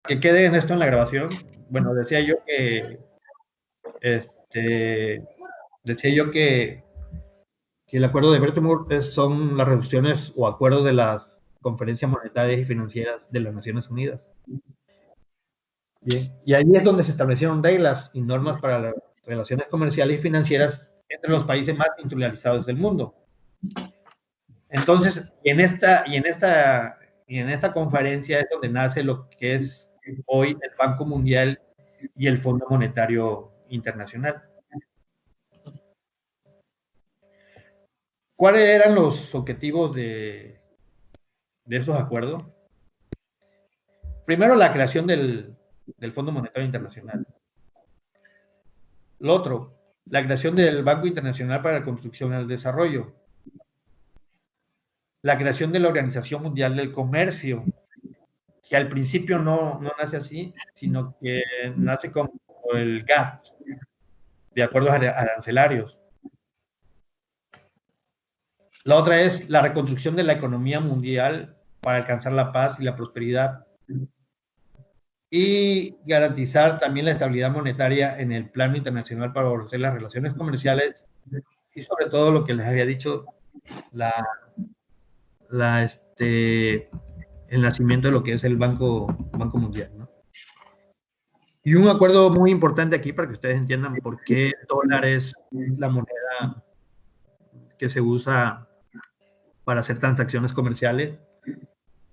que quede en esto en la grabación, bueno, este, decía yo que el acuerdo de Bretton Woods son las resoluciones o acuerdos de las conferencias monetarias y financieras de las Naciones Unidas. Bien, y ahí es donde se establecieron reglas y normas para las relaciones comerciales y financieras entre los países más industrializados del mundo. Entonces, en esta conferencia es donde nace lo que es hoy el Banco Mundial y el Fondo Monetario Internacional. ¿Cuáles eran los objetivos de esos acuerdos? Primero, la creación del Fondo Monetario Internacional. Lo otro, la creación del Banco Internacional para la Construcción y el Desarrollo. La creación de la Organización Mundial del Comercio, que al principio no nace así, sino que nace como el GATT, de acuerdos arancelarios. La otra es la reconstrucción de la economía mundial para alcanzar la paz y la prosperidad. Y garantizar también la estabilidad monetaria en el plano internacional para favorecer las relaciones comerciales y sobre todo lo que les había dicho, el nacimiento de lo que es el Banco Mundial, ¿no? Y un acuerdo muy importante aquí para que ustedes entiendan por qué el dólar es la moneda que se usa para hacer transacciones comerciales,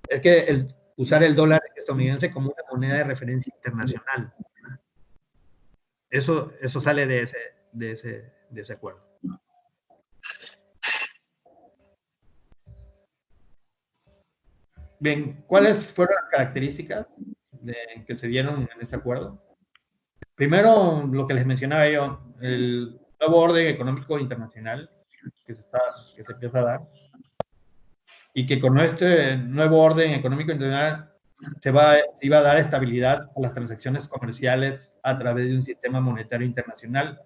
es que usar el dólar estadounidense como una moneda de referencia internacional. Eso sale de ese acuerdo. Bien, ¿cuáles fueron las características que se dieron en este acuerdo? Primero, lo que les mencionaba yo, el nuevo orden económico internacional que se empieza a dar, y que con este nuevo orden económico internacional iba a dar estabilidad a las transacciones comerciales a través de un sistema monetario internacional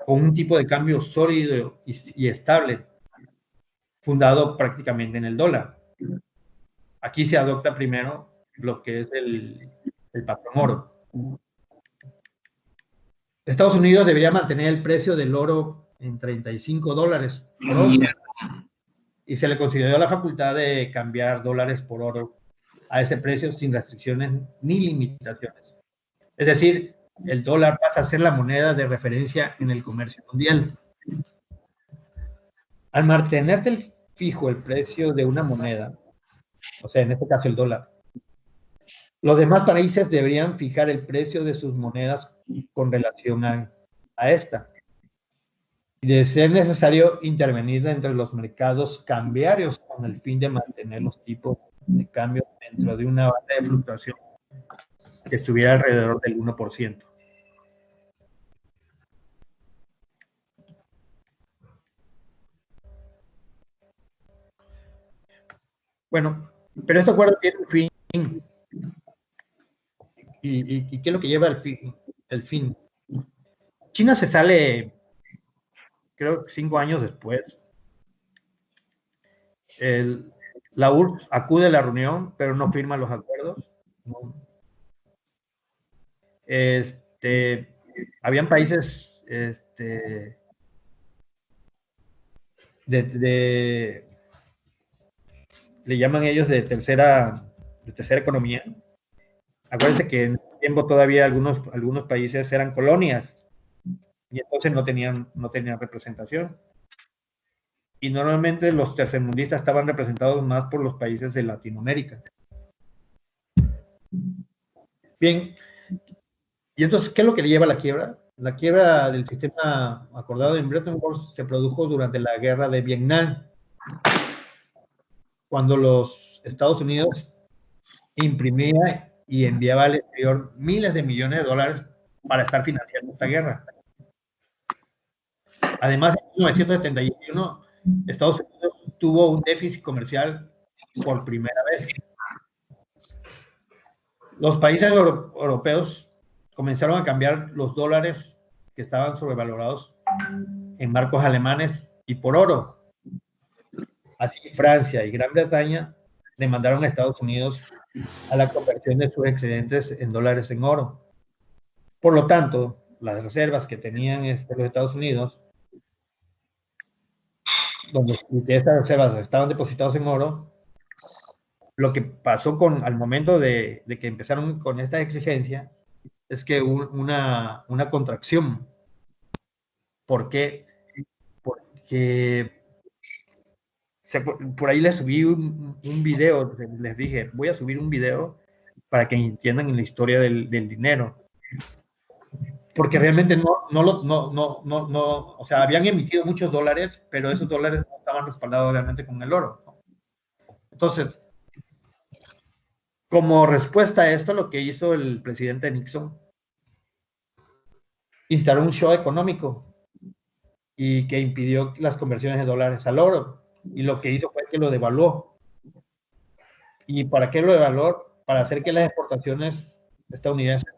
con un tipo de cambio sólido y estable, fundado prácticamente en el dólar. Aquí se adopta primero lo que es el patrón oro. Estados Unidos debería mantener el precio del oro en $35 por onza y se le concedió la facultad de cambiar dólares por oro a ese precio sin restricciones ni limitaciones. Es decir, el dólar pasa a ser la moneda de referencia en el comercio mundial. Al mantenerse fijo el precio de una moneda, o sea, en este caso el dólar, los demás países deberían fijar el precio de sus monedas con relación a esta. Y de ser necesario intervenir entre los mercados cambiarios con el fin de mantener los tipos de cambio dentro de una banda de fluctuación que estuviera alrededor del 1%. Bueno, pero este acuerdo tiene un fin. ¿Y qué es lo que lleva el fin? China se sale, creo que 5 años después. La URSS acude a la reunión, pero no firma los acuerdos. No. Habían países le llaman ellos de tercera economía. Acuérdense que en ese tiempo todavía algunos países eran colonias y entonces no tenían representación. Y normalmente los tercermundistas estaban representados más por los países de Latinoamérica. Bien, y entonces, ¿qué es lo que le lleva a la quiebra? La quiebra del sistema acordado en Bretton Woods se produjo durante la guerra de Vietnam, cuando los Estados Unidos imprimía y enviaba al exterior miles de millones de dólares para estar financiando esta guerra. Además, en 1971, Estados Unidos tuvo un déficit comercial por primera vez. Los países europeos comenzaron a cambiar los dólares que estaban sobrevalorados en marcos alemanes y por oro. Así Francia y Gran Bretaña demandaron a Estados Unidos a la conversión de sus excedentes en dólares en oro. Por lo tanto, las reservas que tenían los Estados Unidos, donde estas reservas estaban depositadas en oro, lo que pasó al momento de que empezaron con esta exigencia es que hubo una contracción. ¿Por qué? Porque por ahí les subí un video, les dije, voy a subir un video para que entiendan en la historia del dinero. Porque realmente o sea, habían emitido muchos dólares, pero esos dólares no estaban respaldados realmente con el oro, ¿no? Entonces, como respuesta a esto, lo que hizo el presidente Nixon, instaló un show económico y que impidió las conversiones de dólares al oro. Y lo que hizo fue que lo devaluó. ¿Y para qué lo devaluó? Para hacer que las exportaciones estadounidenses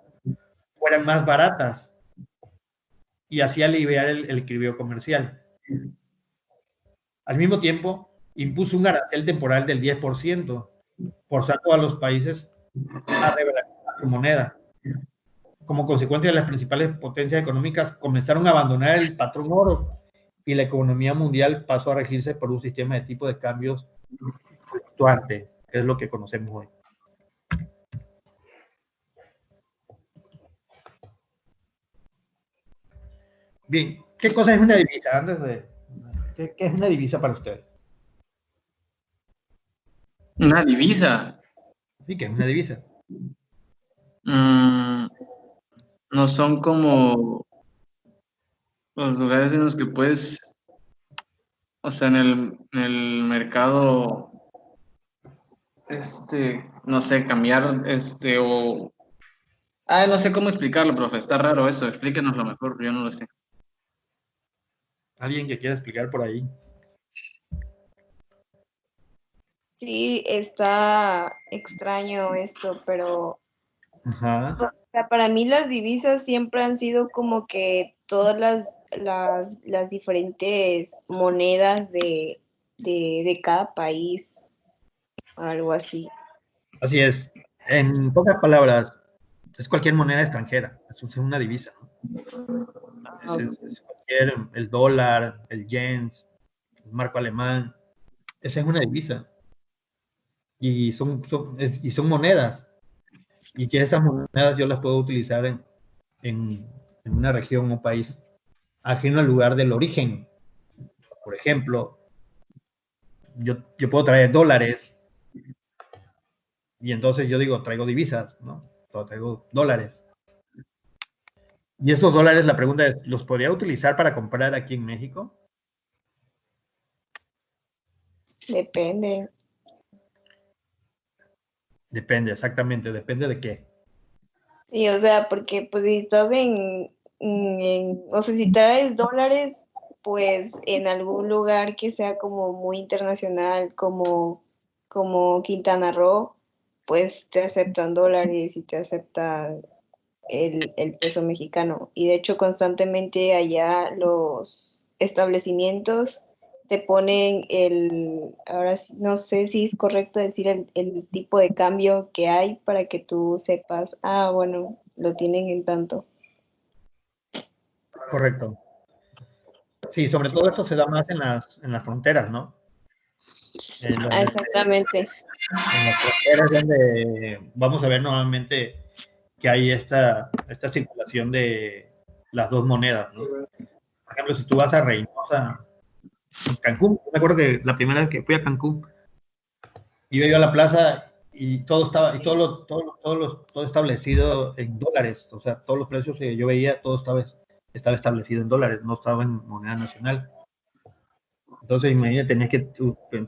fueran más baratas y así aliviar el equilibrio comercial. Al mismo tiempo, impuso un arancel temporal del 10%, forzando a los países a revalorizar su moneda. Como consecuencia, las principales potencias económicas comenzaron a abandonar el patrón oro y la economía mundial pasó a regirse por un sistema de tipo de cambios fluctuante, que es lo que conocemos hoy. Bien, ¿qué cosa es una divisa? ¿Qué es una divisa para ustedes? ¿Una divisa? Sí, ¿qué es una divisa? No son como los lugares en los que puedes, o sea, en el mercado, no sé, cambiar, o... no sé cómo explicarlo, profe, está raro eso, explíquenoslo mejor, yo no lo sé. ¿Alguien que quiera explicar por ahí? Sí, está extraño esto, pero Ajá. o sea, para mí las divisas siempre han sido como que todas las diferentes monedas de cada país, algo así. Así es. En pocas palabras, es cualquier moneda extranjera. Eso es una divisa, ¿no? Es cualquier, el dólar, el yen, el marco alemán. Esa es una divisa. Y son monedas. Y que esas monedas yo las puedo utilizar en una región o país ajeno al lugar del origen. Por ejemplo, yo puedo traer dólares y entonces yo digo, traigo divisas, ¿no? Traigo dólares. Y esos dólares, la pregunta es, ¿los podría utilizar para comprar aquí en México? Depende. Depende, exactamente, depende de qué. Sí, o sea, porque pues si estás o sea, si traes dólares, pues en algún lugar que sea como muy internacional, como Quintana Roo, pues te aceptan dólares y te aceptan el peso mexicano. Y de hecho, constantemente allá los establecimientos te ponen ahora no sé si es correcto decir el tipo de cambio que hay para que tú sepas, bueno, lo tienen en tanto. Correcto. Sí, sobre todo esto se da más en las fronteras, ¿no? Exactamente. En las fronteras donde vamos a ver nuevamente que hay esta circulación de las dos monedas, ¿no? Por ejemplo, si tú vas a Reynosa, Cancún, me acuerdo que la primera vez que fui a Cancún, iba yo a la plaza y todo estaba, y todo establecido en dólares, o sea, todos los precios que yo veía, todo estaba establecido en dólares, no estaba en moneda nacional. Entonces, imagínate, tenías que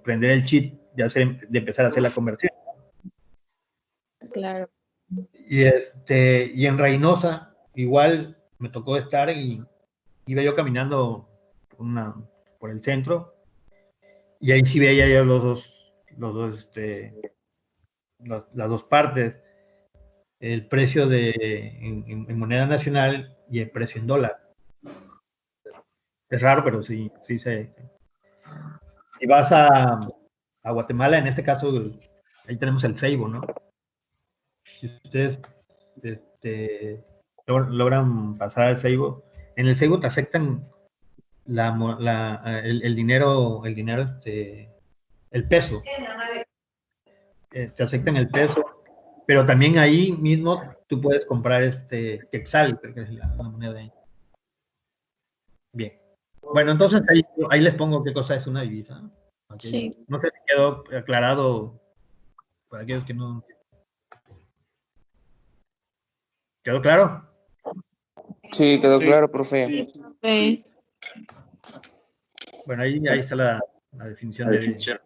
prender el chip de empezar a hacer la conversión. Claro. Y en Reynosa, igual me tocó estar y iba yo caminando por el centro y ahí sí veía yo las dos partes, el precio en moneda nacional y el precio en dólar. Es raro, pero sí se. Si vas a Guatemala, en este caso ahí tenemos el Seibo, ¿no? Si ustedes logran pasar al Seibo, en el Seibo te aceptan el dinero, el peso. Te aceptan el peso, pero también ahí mismo tú puedes comprar Quetzal, que es la moneda de ahí. Bien. Bueno, entonces ahí les pongo qué cosa es una divisa. Okay. Sí. No sé si quedó aclarado para aquellos que no. ¿Quedó claro? Sí, quedó claro, profe. Sí. Bueno, ahí está la definición de.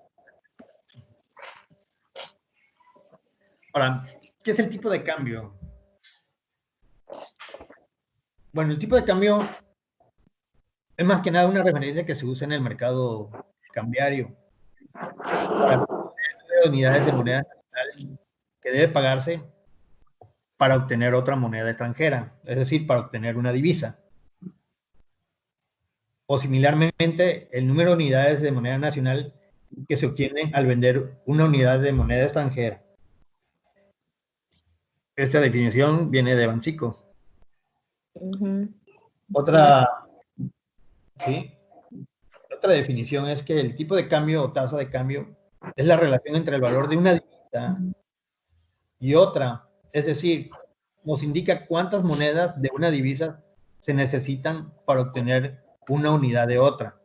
Ahora, ¿qué es el tipo de cambio? Bueno, el tipo de cambio es más que nada una referencia que se usa en el mercado cambiario para de unidades de moneda nacional que debe pagarse para obtener otra moneda extranjera, es decir, para obtener una divisa. O similarmente, el número de unidades de moneda nacional que se obtienen al vender una unidad de moneda extranjera. Esta definición viene de Bancico. Otra definición es que el tipo de cambio o tasa de cambio es la relación entre el valor de una divisa y otra, es decir, nos indica cuántas monedas de una divisa se necesitan para obtener una unidad de otra.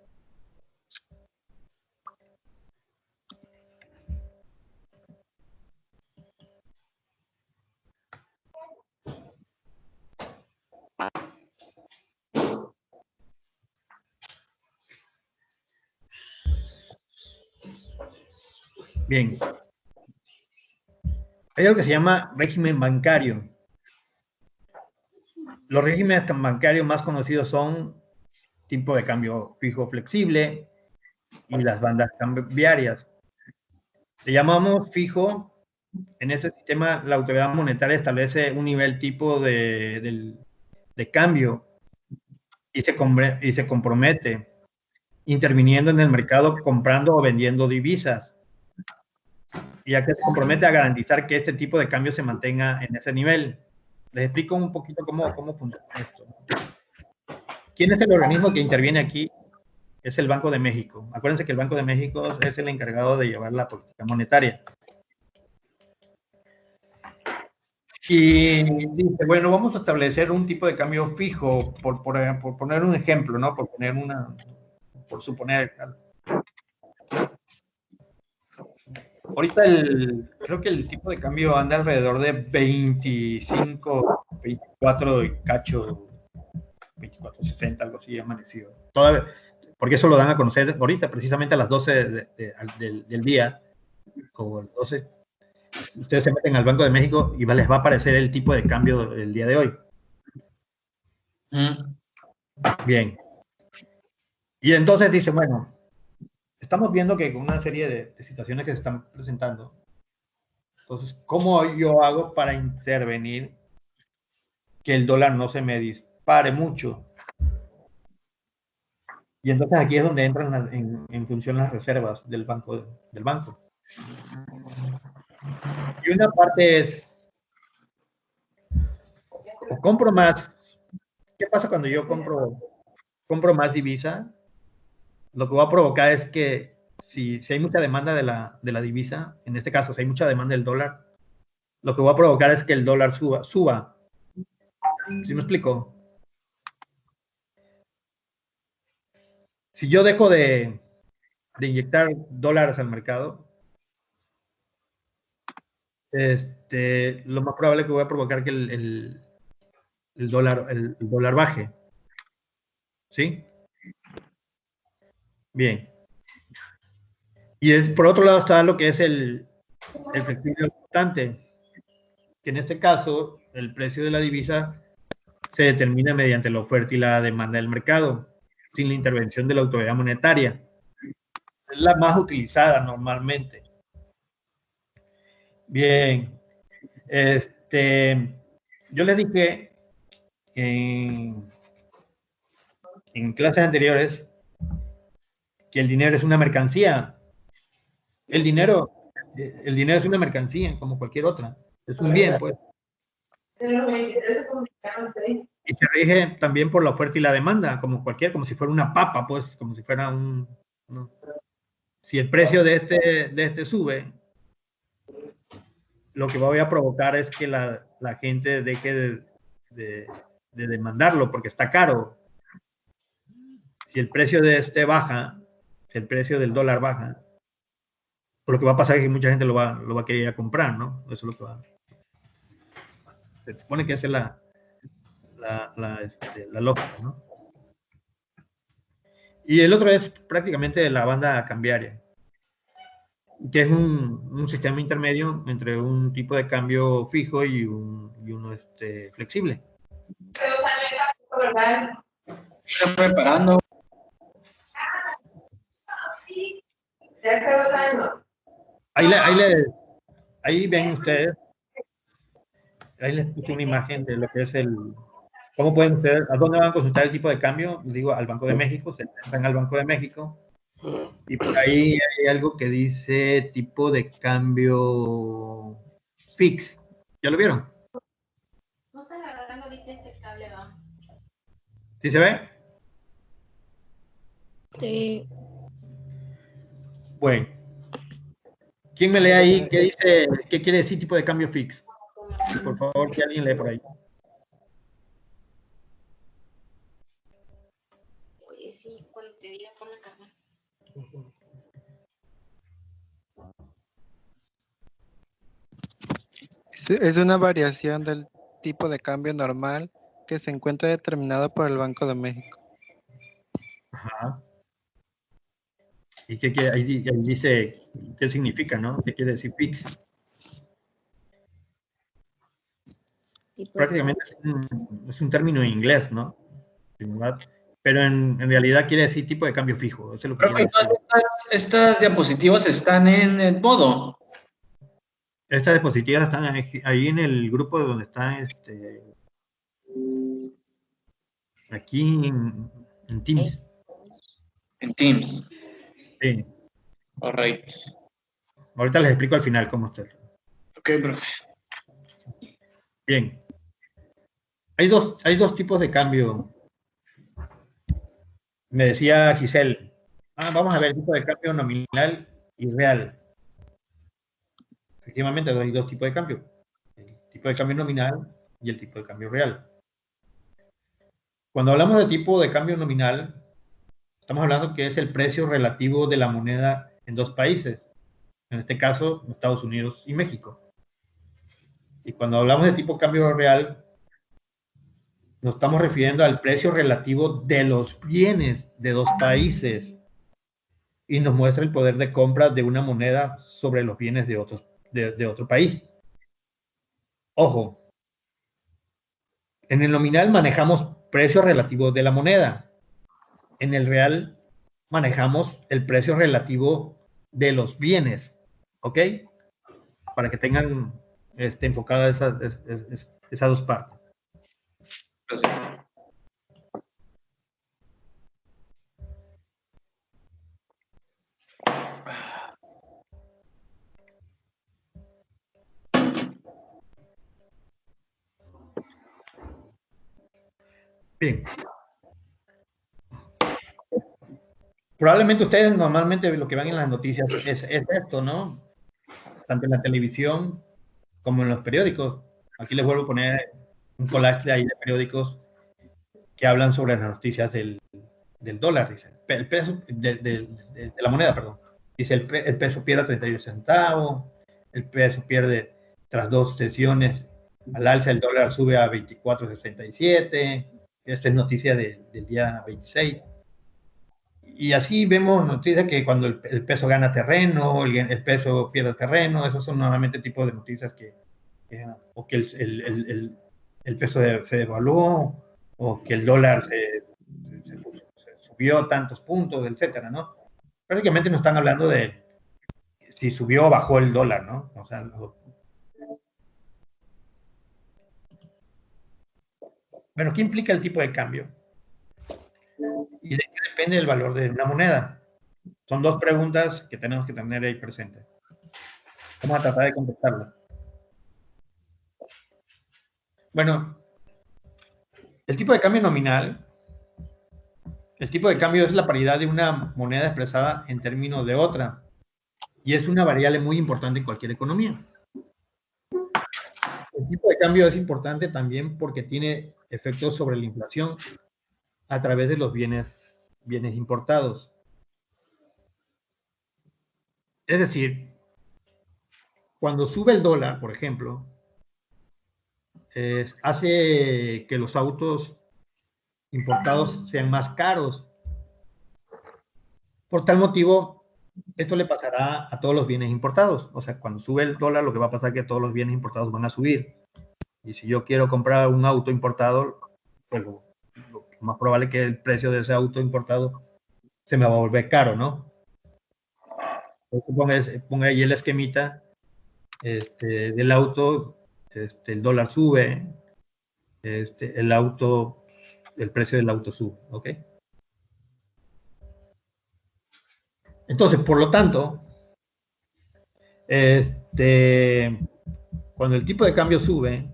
Bien. Hay algo que se llama régimen bancario. Los regímenes bancarios más conocidos son tipo de cambio fijo flexible y las bandas cambiarias. Le llamamos fijo. En este sistema, la autoridad monetaria establece un nivel tipo de cambio y se compromete interviniendo en el mercado comprando o vendiendo divisas, ya que se compromete a garantizar que este tipo de cambio se mantenga en ese nivel. Les explico un poquito cómo funciona esto. ¿Quién es el organismo que interviene aquí? Es el Banco de México. Acuérdense que el Banco de México es el encargado de llevar la política monetaria. Y dice, bueno, vamos a establecer un tipo de cambio fijo, por poner un ejemplo, ¿no? Por suponer. Ahorita creo que el tipo de cambio anda alrededor de 25, 24 y cacho, 24.60, algo así, amanecido. Todavía, porque eso lo dan a conocer ahorita, precisamente a las 12 del día, o 12. Ustedes se meten al Banco de México y les va a aparecer el tipo de cambio del día de hoy. Bien. Y entonces dice, bueno, estamos viendo que con una serie de situaciones que se están presentando, entonces, ¿cómo yo hago para intervenir que el dólar no se me dispare mucho? Y entonces aquí es donde entran en función las reservas del banco. Y una parte es, o compro más. ¿Qué pasa cuando yo compro más divisa? Lo que va a provocar es que si hay mucha demanda de la divisa, en este caso, si hay mucha demanda del dólar, lo que va a provocar es que el dólar suba. ¿Sí me explico? Si yo dejo de inyectar dólares al mercado, lo más probable es que voy a provocar que el dólar baje. ¿Sí? Bien. Y por otro lado está lo que es el flexible constante, que en este caso el precio de la divisa se determina mediante la oferta y la demanda del mercado, sin la intervención de la autoridad monetaria. Es la más utilizada normalmente. Bien. Yo les dije en clases anteriores que el dinero es una mercancía. El dinero el dinero es una mercancía como cualquier otra. Es un bien, pues. Y se rige también por la oferta y la demanda, como si fuera una papa, pues, como si fuera ¿no? Si el precio de este sube, lo que voy a provocar es que la gente deje de demandarlo porque está caro. Si el precio de este baja, si el precio del dólar baja, pues lo que va a pasar es que mucha gente lo va a querer comprar, ¿no? Eso es lo que va. Se supone que esa es la lógica, ¿no? Y el otro es prácticamente la banda cambiaria, que es un sistema intermedio entre un tipo de cambio fijo y uno flexible. Está preparando. Ahí ven ustedes, ahí les puse una imagen de lo que es ¿cómo pueden ustedes, a dónde van a consultar el tipo de cambio? Digo, al Banco de México, se entran al Banco de México, y por ahí hay algo que dice tipo de cambio fix. ¿Ya lo vieron? No están agarrando ahorita este cable, va. ¿Sí se ve? Sí. Bueno. ¿Quién me lee ahí? ¿Qué dice? ¿Qué quiere decir tipo de cambio fix? Y por favor, que alguien lee por ahí. Oye, sí, cuando te diga por la carne. Es una variación del tipo de cambio normal que se encuentra determinado por el Banco de México. Ajá. ¿Y qué quiere? Ahí dice qué significa, ¿no? ¿Qué quiere decir fix? Prácticamente es un término en inglés, ¿no? Pero en realidad quiere decir tipo de cambio fijo. Eso es lo que quiere decir. Estas diapositivas están en el modo. Estas diapositivas están ahí en el grupo donde están aquí en Teams. En Teams. Sí. Correcto. Ahorita les explico al final cómo está. Ok, profe. Bien. Hay dos tipos de cambio. Me decía Giselle, vamos a ver el tipo de cambio nominal y real. Efectivamente, hay dos tipos de cambio. El tipo de cambio nominal y el tipo de cambio real. Cuando hablamos de tipo de cambio nominal, estamos hablando que es el precio relativo de la moneda en dos países. En este caso, Estados Unidos y México. Y cuando hablamos de tipo de cambio real, nos estamos refiriendo al precio relativo de los bienes de dos países y nos muestra el poder de compra de una moneda sobre los bienes de otro país. Ojo, en el nominal manejamos precio relativo de la moneda. En el real manejamos el precio relativo de los bienes. ¿Ok? Para que tengan enfocadas esas dos partes. Gracias. Bien. Probablemente ustedes normalmente lo que ven en las noticias es esto, ¿no? Tanto en la televisión como en los periódicos. Aquí les vuelvo a poner un collage ahí de periódicos que hablan sobre las noticias del dólar, dice. El peso de la moneda, perdón. Dice, el peso pierde 32 centavos, el peso pierde tras 2 sesiones al alza, el dólar sube a 24.67. Esta es noticia del día 26. Y así vemos noticias que cuando el peso gana terreno, el peso pierde terreno, esos son normalmente tipos de noticias o que el peso se devaluó, o que el dólar se subió tantos puntos, etcétera, ¿no? Prácticamente nos están hablando de si subió o bajó el dólar, ¿no? O sea, bueno, ¿qué implica el tipo de cambio? ¿Y de qué depende el valor de una moneda? Son dos preguntas que tenemos que tener ahí presentes. Vamos a tratar de contestarlo. Bueno, el tipo de cambio nominal, el tipo de cambio es la paridad de una moneda expresada en términos de otra, y es una variable muy importante en cualquier economía. El tipo de cambio es importante también porque tiene efectos sobre la inflación a través de los bienes importados. Es decir, cuando sube el dólar, por ejemplo, hace que los autos importados sean más caros. Por tal motivo, esto le pasará a todos los bienes importados. O sea, cuando sube el dólar, lo que va a pasar es que todos los bienes importados van a subir. Y si yo quiero comprar un auto importado, pues lo más probable es que el precio de ese auto importado se me va a volver caro, ¿no? Ponga ahí el esquemita del auto, el dólar sube, el precio del auto sube, ¿ok? Entonces, por lo tanto, cuando el tipo de cambio sube,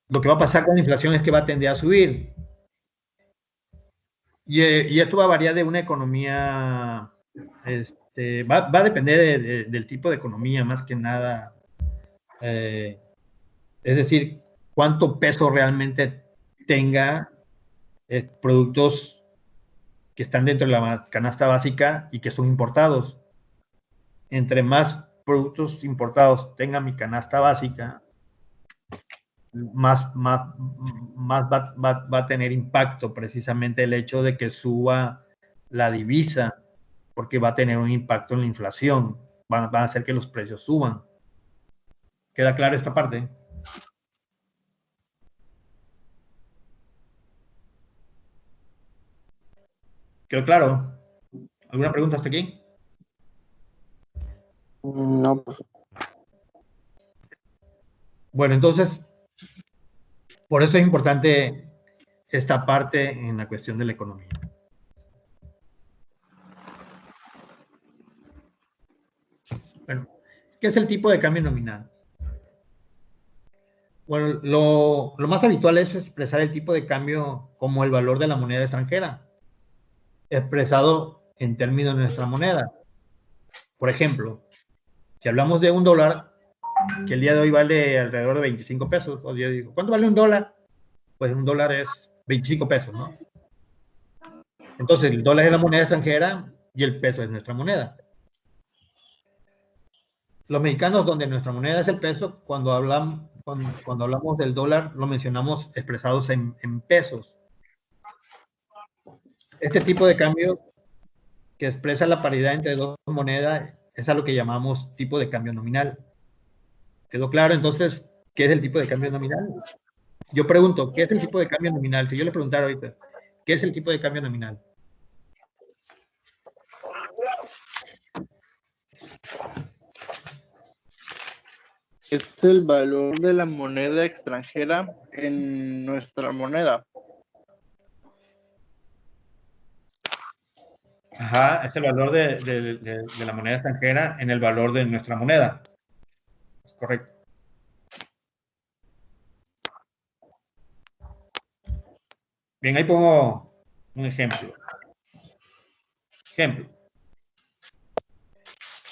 lo que va a pasar con la inflación es que va a tender a subir. Y esto va a variar de una economía, va a depender del tipo de economía más que nada. Es decir, cuánto peso realmente tenga productos que están dentro de la canasta básica y que son importados. Entre más productos importados tenga mi canasta básica, más va a tener impacto precisamente el hecho de que suba la divisa, porque va a tener un impacto en la inflación, van a hacer que los precios suban. ¿Queda claro esta parte? ¿Quedó claro? ¿Alguna pregunta hasta aquí? No, profe. Bueno, entonces, por eso es importante esta parte en la cuestión de la economía. Bueno, ¿qué es el tipo de cambio nominal? Bueno, lo más habitual es expresar el tipo de cambio como el valor de la moneda extranjera, expresado en términos de nuestra moneda. Por ejemplo, si hablamos de un dólar, que el día de hoy vale alrededor de 25 pesos, o yo digo, ¿cuánto vale un dólar? Pues un dólar es 25 pesos, ¿no? Entonces, el dólar es la moneda extranjera y el peso es nuestra moneda. Los mexicanos, donde nuestra moneda es el peso, cuando hablamos del dólar, lo mencionamos expresados en pesos. Este tipo de cambio que expresa la paridad entre dos monedas es a lo que llamamos tipo de cambio nominal. ¿Quedó claro entonces qué es el tipo de cambio nominal? Yo pregunto, ¿qué es el tipo de cambio nominal? Si yo le preguntara ahorita, ¿qué es el tipo de cambio nominal? Es el valor de la moneda extranjera en nuestra moneda. Ajá, es el valor de la moneda extranjera en el valor de nuestra moneda. Es correcto. Bien, ahí pongo un ejemplo.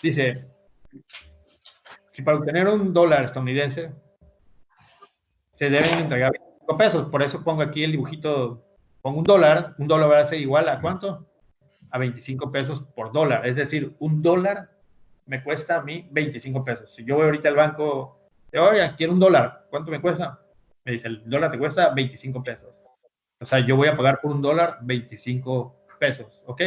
Dice, si para obtener un dólar estadounidense se deben entregar 25 pesos, por eso pongo aquí el dibujito, pongo un dólar va a ser igual a ¿cuánto? A 25 pesos por dólar, es decir, un dólar me cuesta a mí 25 pesos. Si yo voy ahorita al banco, oiga, quiero un dólar, ¿cuánto me cuesta? Me dice, el dólar te cuesta 25 pesos. O sea, yo voy a pagar por un dólar 25 pesos, ¿ok?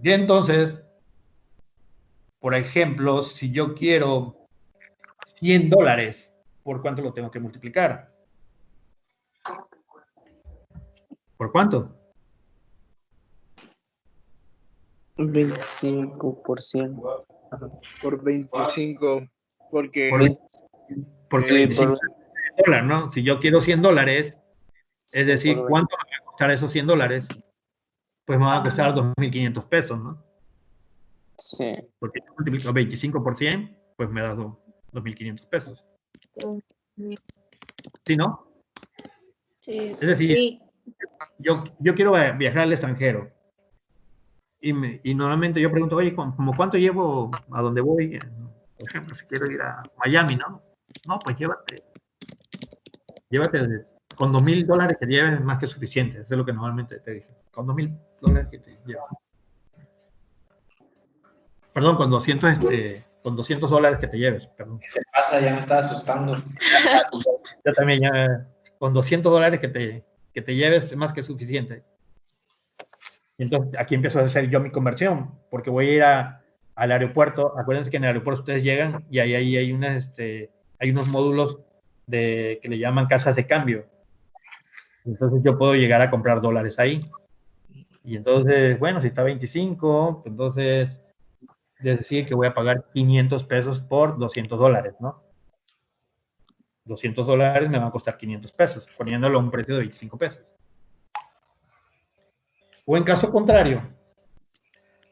Y entonces, por ejemplo, si yo quiero 100 dólares, ¿por cuánto lo tengo que multiplicar? ¿Por cuánto? 25%. Por 25, porque Porque Sí, 25 dólares, ¿no? Si yo quiero 100 dólares, es decir, por ¿cuánto me va a costar esos 100 dólares? pues me va a costar 2.500 pesos, ¿no? Sí. Porque yo multiplico 25 por 100, pues me da 2.500 pesos. ¿Sí, no? Sí, Es decir, sí. yo quiero viajar al extranjero y normalmente yo pregunto, oye, ¿como cuánto llevo a donde voy? Por ejemplo, si quiero ir a Miami, ¿no? No, pues llévate con $2.000 que lleves es más que suficiente. Eso es lo que normalmente te dicen. Con $2.000 que te lleves. Perdón, con $200 que te lleves. Perdón. Se pasa, ya me estaba asustando. Yo también, con $200 que te lleves es más que suficiente. Y entonces aquí empiezo a hacer yo mi conversión, porque voy a ir al aeropuerto. Acuérdense que en el aeropuerto ustedes llegan y ahí hay unos módulos que le llaman casas de cambio. Entonces yo puedo llegar a comprar dólares ahí. Y entonces, bueno, si está 25, entonces es decir que voy a pagar 500 pesos por $200, ¿no? $200 me va a costar 500 pesos, poniéndolo a un precio de 25 pesos. O en caso contrario,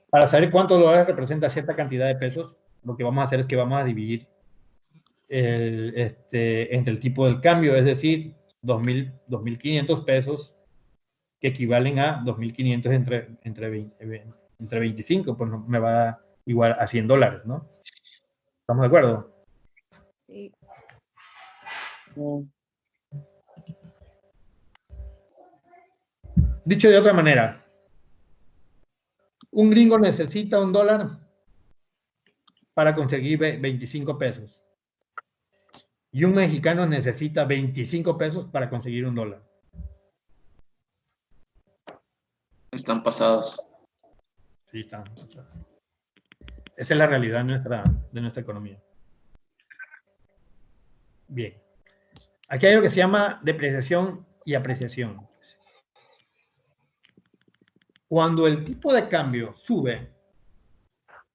para saber cuántos dólares representa cierta cantidad de pesos, lo que vamos a hacer es que vamos a dividir entre el tipo del cambio, es decir, 2.500 pesos que equivalen a 2.500 entre 25, pues me va igual a $100, ¿no? ¿Estamos de acuerdo? Sí. Dicho de otra manera, un gringo necesita $1 para conseguir 25 pesos. Y un mexicano necesita 25 pesos para conseguir $1. Están pasados. Sí, está. Esa es la realidad de nuestra economía. Bien. Aquí hay algo que se llama depreciación y apreciación. Cuando el tipo de cambio sube,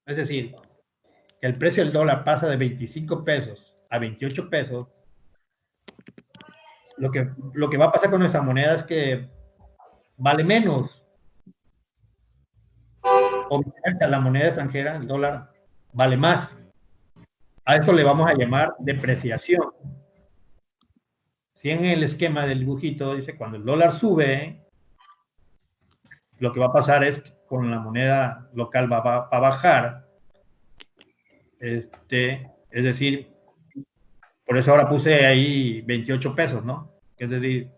es decir, que el precio del dólar pasa de 25 pesos a 28 pesos, lo que va a pasar con nuestra moneda es que vale menos. O la moneda extranjera, el dólar, vale más. A eso le vamos a llamar depreciación. Si en el esquema del dibujito dice cuando el dólar sube, lo que va a pasar es que con la moneda local va a bajar. Es decir, por eso ahora puse ahí 28 pesos, ¿no? Es decir,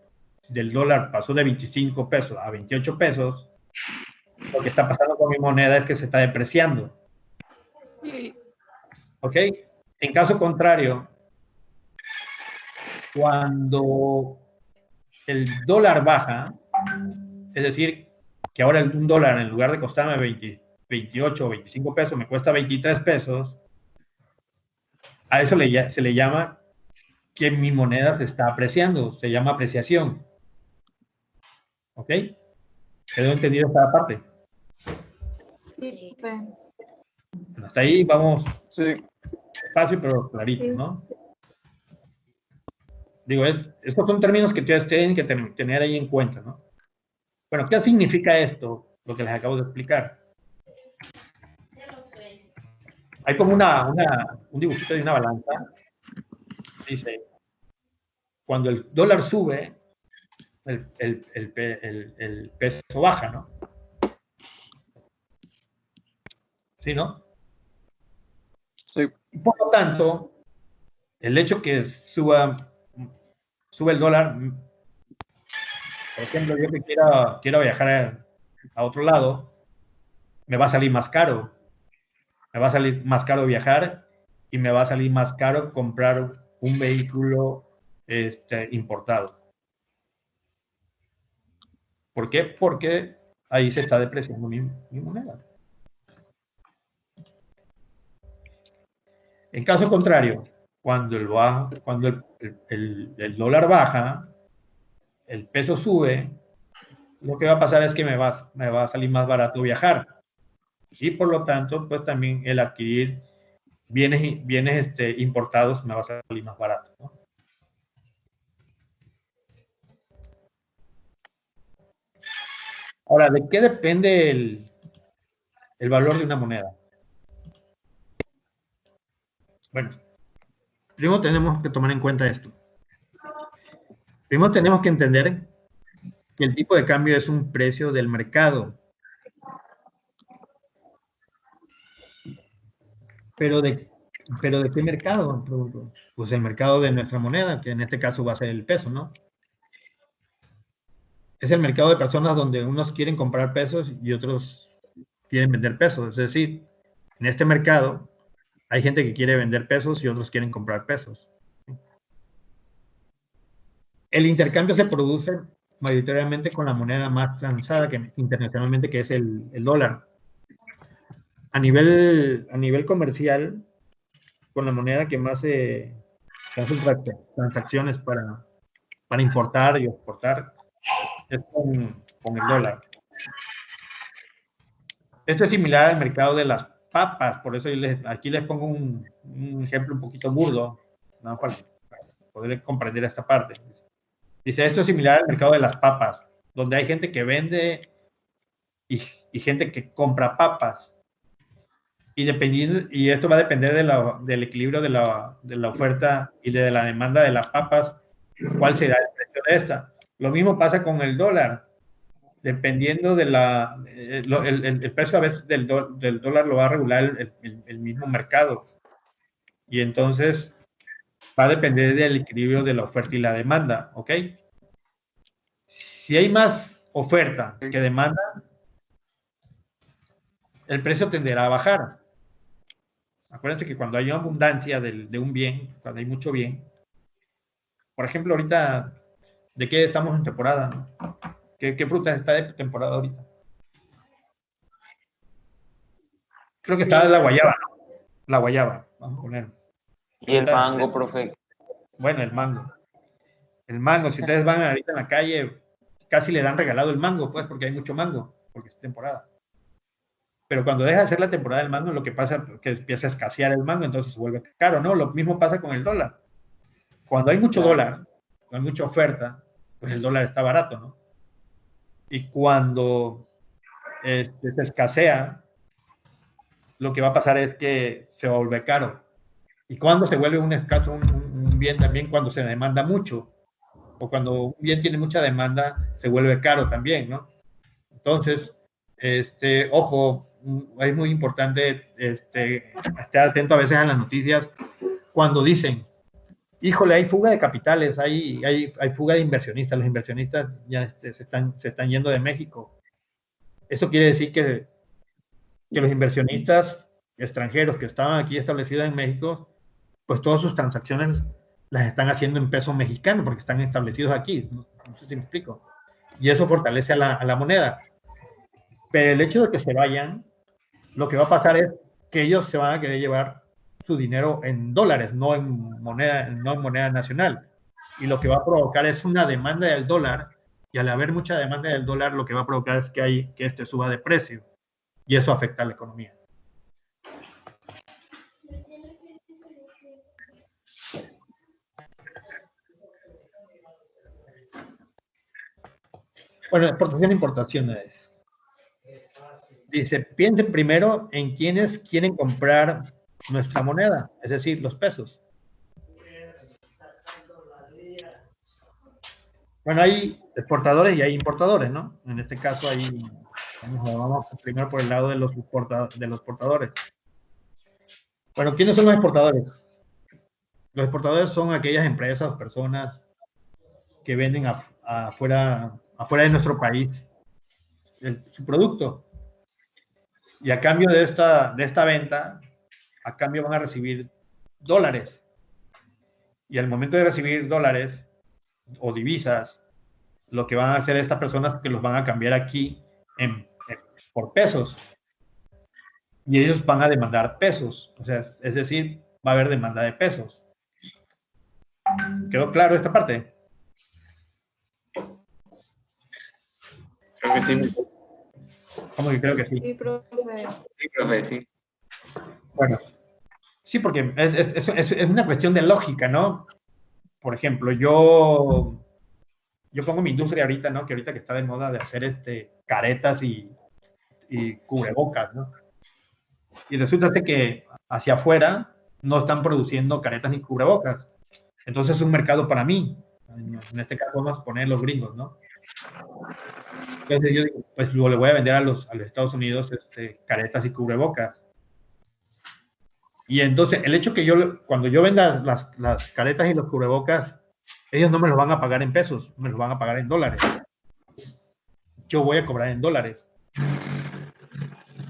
del dólar pasó de 25 pesos a 28 pesos. Lo que está pasando con mi moneda es que se está depreciando. ¿Ok? En caso contrario, cuando el dólar baja, es decir, que ahora un dólar en lugar de costarme 28 o 25 pesos, me cuesta 23 pesos, a eso se le llama que mi moneda se está apreciando, se llama apreciación. ¿Ok? ¿Quedó entendido esta parte? Sí. Hasta ahí vamos Sí. despacio, pero clarito, ¿no? Digo, estos son términos que ustedes tienen que tener ahí en cuenta, ¿no? Bueno, ¿qué significa esto? Lo que les acabo de explicar. Hay como un dibujito de una balanza. Dice, cuando el dólar sube, el peso baja, ¿no? ¿Sí, no? Sí. Y por lo tanto, el hecho que sube el dólar, por ejemplo, yo que quiero viajar a otro lado, me va a salir más caro. Me va a salir más caro viajar y me va a salir más caro comprar un vehículo importado. ¿Por qué? Porque ahí se está depreciando mi moneda. En caso contrario, cuando el dólar baja, el peso sube, lo que va a pasar es que me va a salir más barato viajar. Y por lo tanto, pues también el adquirir bienes importados me va a salir más barato, ¿no? Ahora, ¿de qué depende el valor de una moneda? Bueno, primero tenemos que tomar en cuenta esto. Primero tenemos que entender que el tipo de cambio es un precio del mercado. ¿Pero de qué mercado? Pues el mercado de nuestra moneda, que en este caso va a ser el peso, ¿no? Es el mercado de personas donde unos quieren comprar pesos y otros quieren vender pesos. Es decir, en este mercado hay gente que quiere vender pesos y otros quieren comprar pesos. El intercambio se produce mayoritariamente con la moneda más transada internacionalmente, que es el dólar. A nivel comercial, con la moneda que más se hacen transacciones para importar y exportar, es con el dólar. Esto es similar al mercado de las papas, por eso aquí les pongo un ejemplo un poquito burdo, ¿no? Para poder comprender esta parte. Dice, esto es similar al mercado de las papas, donde hay gente que vende y gente que compra papas. Y esto va a depender del equilibrio de la oferta y de la demanda de las papas, cuál será el precio de esta. Lo mismo pasa con el dólar. Dependiendo de el precio a veces del dólar lo va a regular el mismo mercado. Y entonces va a depender del equilibrio de la oferta y la demanda, ¿ok? Si hay más oferta que demanda, el precio tenderá a bajar. Acuérdense que cuando hay abundancia de un bien, cuando hay mucho bien, por ejemplo, ahorita, ¿de qué estamos en temporada? ¿No? ¿Qué fruta está de temporada ahorita? Creo que está la guayaba, ¿no? La guayaba, vamos a poner. Y el mango, profe. Bueno, el mango. El mango, si ustedes van ahorita en la calle, casi le dan regalado el mango, pues, porque hay mucho mango, porque es temporada. Pero cuando deja de ser la temporada del mango, lo que pasa es que empieza a escasear el mango, entonces se vuelve caro, ¿no? Lo mismo pasa con el dólar. Cuando hay mucho dólar, cuando hay mucha oferta, pues el dólar está barato, ¿no? Y cuando se escasea, lo que va a pasar es que se va a volver caro. Y cuando se vuelve un escaso, un bien también, cuando se demanda mucho, o cuando un bien tiene mucha demanda, se vuelve caro también, ¿no? Entonces, ojo, es muy importante estar atento a veces a las noticias cuando dicen, híjole, hay fuga de capitales, hay fuga de inversionistas, los inversionistas ya se están yendo de México. Eso quiere decir que los inversionistas extranjeros que estaban aquí establecidos en México, pues todas sus transacciones las están haciendo en peso mexicano porque están establecidos aquí. No sé si me explico. Y eso fortalece a la moneda. Pero el hecho de que se vayan, lo que va a pasar es que ellos se van a querer llevar su dinero en dólares, no en moneda nacional. Y lo que va a provocar es una demanda del dólar, y al haber mucha demanda del dólar, lo que va a provocar es que este suba de precio, y eso afecta a la economía. Bueno, exportación e importaciones. Dice, piensen primero en quienes quieren comprar nuestra moneda, es decir, los pesos. Bueno, hay exportadores y hay importadores, ¿no? En este caso, vamos primero por el lado de los exportadores. Bueno, ¿quiénes son los exportadores? Los exportadores son aquellas empresas o personas que venden afuera de nuestro país su producto. Y a cambio de esta venta, a cambio van a recibir dólares. Y al momento de recibir dólares o divisas, lo que van a hacer estas personas es que los van a cambiar aquí por pesos. Y ellos van a demandar pesos. O sea, es decir, va a haber demanda de pesos. ¿Quedó claro esta parte? Creo que sí. ¿Cómo que creo que sí? Sí, profe. Sí, profe, sí. Bueno, sí, porque es una cuestión de lógica, ¿no? Por ejemplo, yo yo pongo mi industria ahorita, ¿no? Que ahorita que está de moda de hacer caretas y cubrebocas, ¿no? Y resulta que hacia afuera no están produciendo caretas ni cubrebocas. Entonces es un mercado para mí. En este caso vamos a poner los gringos, ¿no? Entonces yo digo, pues luego le voy a vender a los Estados Unidos caretas y cubrebocas. Y entonces el hecho que cuando yo venda las caretas y los cubrebocas, ellos no me los van a pagar en pesos, me los van a pagar en dólares. Yo voy a cobrar en dólares.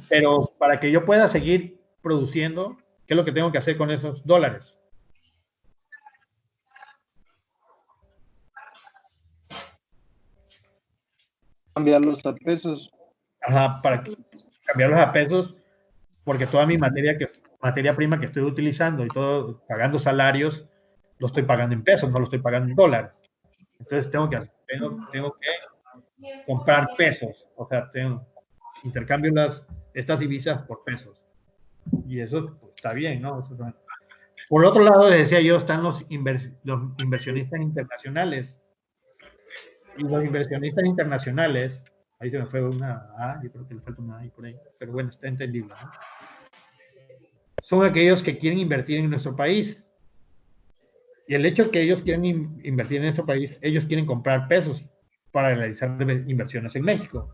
Pero para que yo pueda seguir produciendo, ¿qué es lo que tengo que hacer con esos dólares? Cambiarlos a pesos. Ajá, para cambiarlos a pesos, porque toda mi materia prima que estoy utilizando y todo, pagando salarios, lo estoy pagando en pesos, no lo estoy pagando en dólares. Entonces tengo que comprar pesos, o sea, intercambio estas divisas por pesos. Y eso pues, está bien, ¿no? Por otro lado, decía yo, están los inversionistas internacionales. Y los inversionistas internacionales, ahí se me fue una A, yo creo que le falta una A ahí por ahí, pero bueno, está entendible, ¿no? Son aquellos que quieren invertir en nuestro país. Y el hecho de que ellos quieren invertir en nuestro país, ellos quieren comprar pesos para realizar inversiones en México.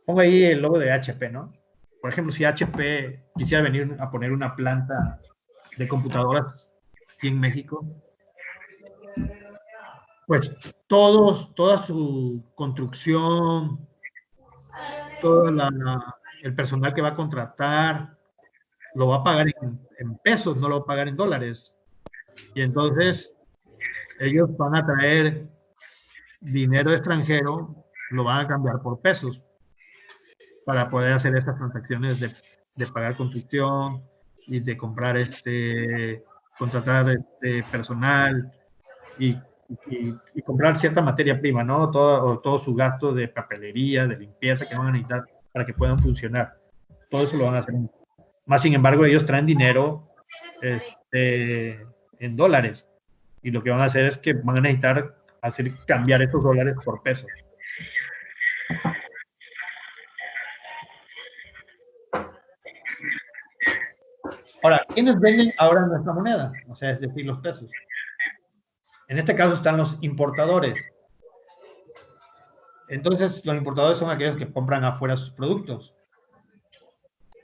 Pongo ahí el logo de HP, ¿no? Por ejemplo, si HP quisiera venir a poner una planta de computadoras aquí en México, pues toda su construcción, todo el personal que va a contratar, lo va a pagar en pesos, no lo va a pagar en dólares. Y entonces ellos van a traer dinero extranjero, lo van a cambiar por pesos para poder hacer estas transacciones de pagar construcción y de comprar contratar personal y comprar cierta materia prima, ¿no? Todo su gasto de papelería, de limpieza que van a necesitar para que puedan funcionar. Todo eso lo van a hacer. Más sin embargo, ellos traen dinero en dólares y lo que van a hacer es que van a necesitar hacer cambiar esos dólares por pesos. Ahora, ¿quiénes venden ahora nuestra moneda? O sea, es decir, los pesos. En este caso están los importadores. Entonces, los importadores son aquellos que compran afuera sus productos.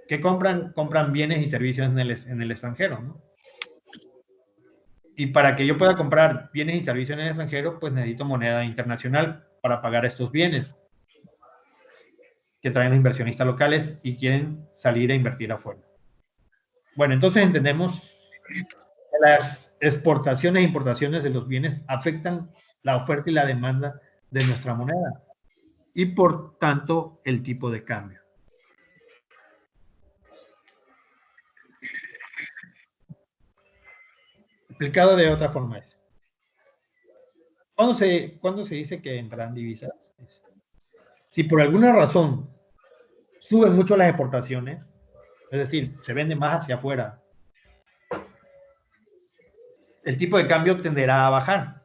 ¿Qué compran? Compran bienes y servicios en el extranjero, ¿no? Y para que yo pueda comprar bienes y servicios en el extranjero, pues necesito moneda internacional para pagar estos bienes que traen los inversionistas locales y quieren salir a invertir afuera. Bueno, entonces entendemos que las exportaciones e importaciones de los bienes afectan la oferta y la demanda de nuestra moneda y por tanto el tipo de cambio. Explicado de otra forma es, ¿cuándo se dice que entrarán divisas? Si por alguna razón suben mucho las exportaciones, es decir, se vende más hacia afuera, el tipo de cambio tenderá a bajar.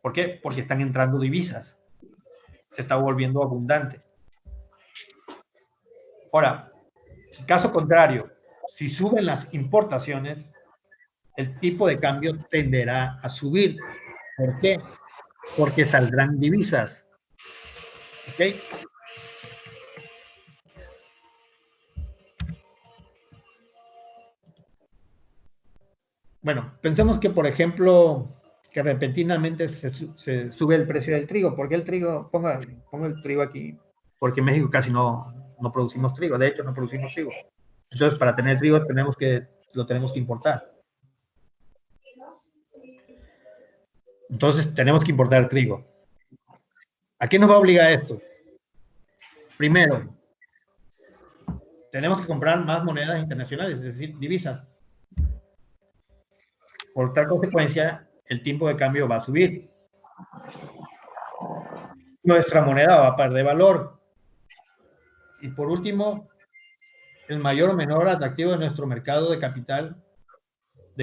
¿Por qué? Porque están entrando divisas. Se está volviendo abundante. Ahora, en caso contrario, si suben las importaciones, el tipo de cambio tenderá a subir. ¿Por qué? Porque saldrán divisas. ¿Ok? Bueno, pensemos que, por ejemplo, que repentinamente se sube el precio del trigo. ¿Por qué el trigo? Pongo el trigo aquí. Porque en México casi no producimos trigo. De hecho, no producimos trigo. Entonces, para tener trigo lo tenemos que importar. Entonces, tenemos que importar trigo. ¿A qué nos va a obligar esto? Primero, tenemos que comprar más monedas internacionales, es decir, divisas. Por tal consecuencia, el tipo de cambio va a subir. Nuestra moneda va a perder valor. Y por último, el mayor o menor atractivo de nuestro mercado de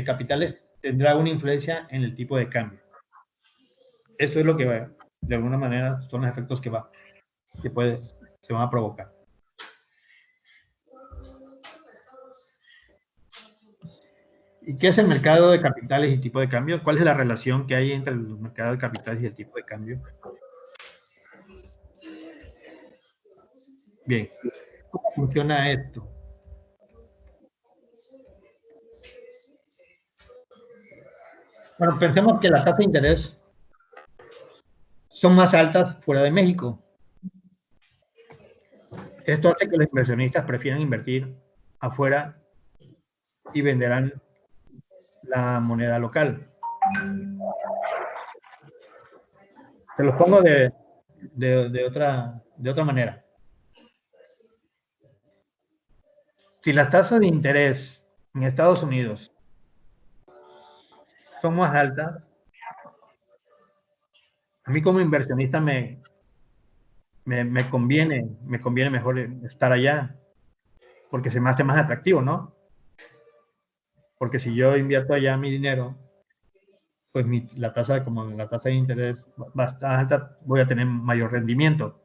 capitales tendrá una influencia en el tipo de cambio. Eso es lo que va, de alguna manera son los efectos que se van a provocar. ¿Y qué es el mercado de capitales y tipo de cambio? ¿Cuál es la relación que hay entre el mercado de capitales y el tipo de cambio? Bien, ¿cómo funciona esto? Bueno, pensemos que las tasas de interés son más altas fuera de México. Esto hace que los inversionistas prefieran invertir afuera y venderán la moneda local. Se los pongo de otra manera. Si las tasas de interés en Estados Unidos son más altas, a mí como inversionista me conviene mejor estar allá, porque se me hace más atractivo, ¿no? Porque si yo invierto allá mi dinero, pues como la tasa de interés va a estar alta, voy a tener mayor rendimiento.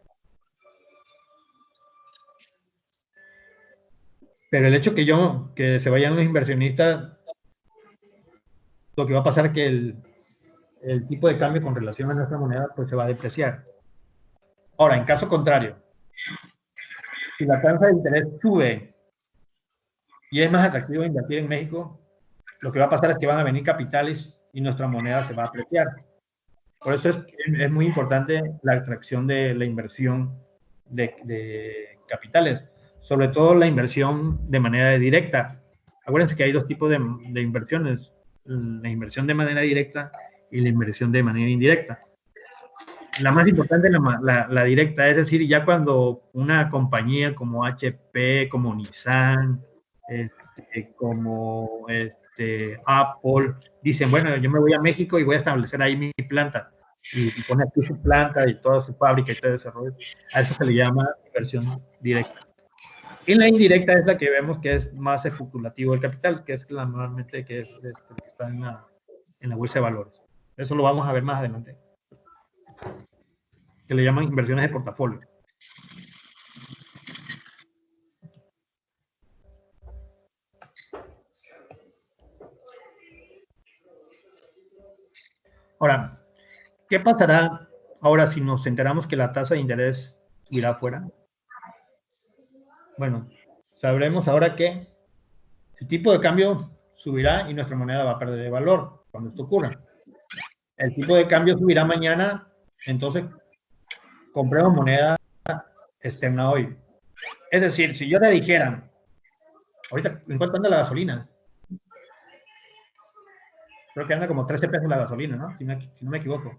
Pero el hecho que se vayan los inversionistas, lo que va a pasar es que el tipo de cambio con relación a nuestra moneda pues se va a depreciar. Ahora, en caso contrario, si la tasa de interés sube y es más atractivo invertir en México, lo que va a pasar es que van a venir capitales y nuestra moneda se va a apreciar. Por eso es muy importante la atracción de la inversión de capitales, sobre todo la inversión de manera directa. Acuérdense que hay dos tipos de inversiones, la inversión de manera directa y la inversión de manera indirecta. La más importante es la directa, es decir, ya cuando una compañía como HP, como Nissan, como Apple, dicen, bueno, yo me voy a México y voy a establecer ahí mi planta, y pone aquí su planta y toda su fábrica y todo ese desarrollo, a eso se le llama inversión directa. Y la indirecta es la que vemos que es más especulativo del capital, que es normalmente que está en la bolsa de valores. Eso lo vamos a ver más adelante, que le llaman inversiones de portafolio. Ahora, ¿qué pasará ahora si nos enteramos que la tasa de interés subirá afuera? Bueno, sabremos ahora que el tipo de cambio subirá y nuestra moneda va a perder de valor cuando esto ocurra. El tipo de cambio subirá mañana, entonces compremos moneda externa hoy. Es decir, si yo le dijera, ahorita, ¿en cuánto anda la gasolina? Creo que anda como 13 pesos la gasolina, ¿no? Si no me equivoco.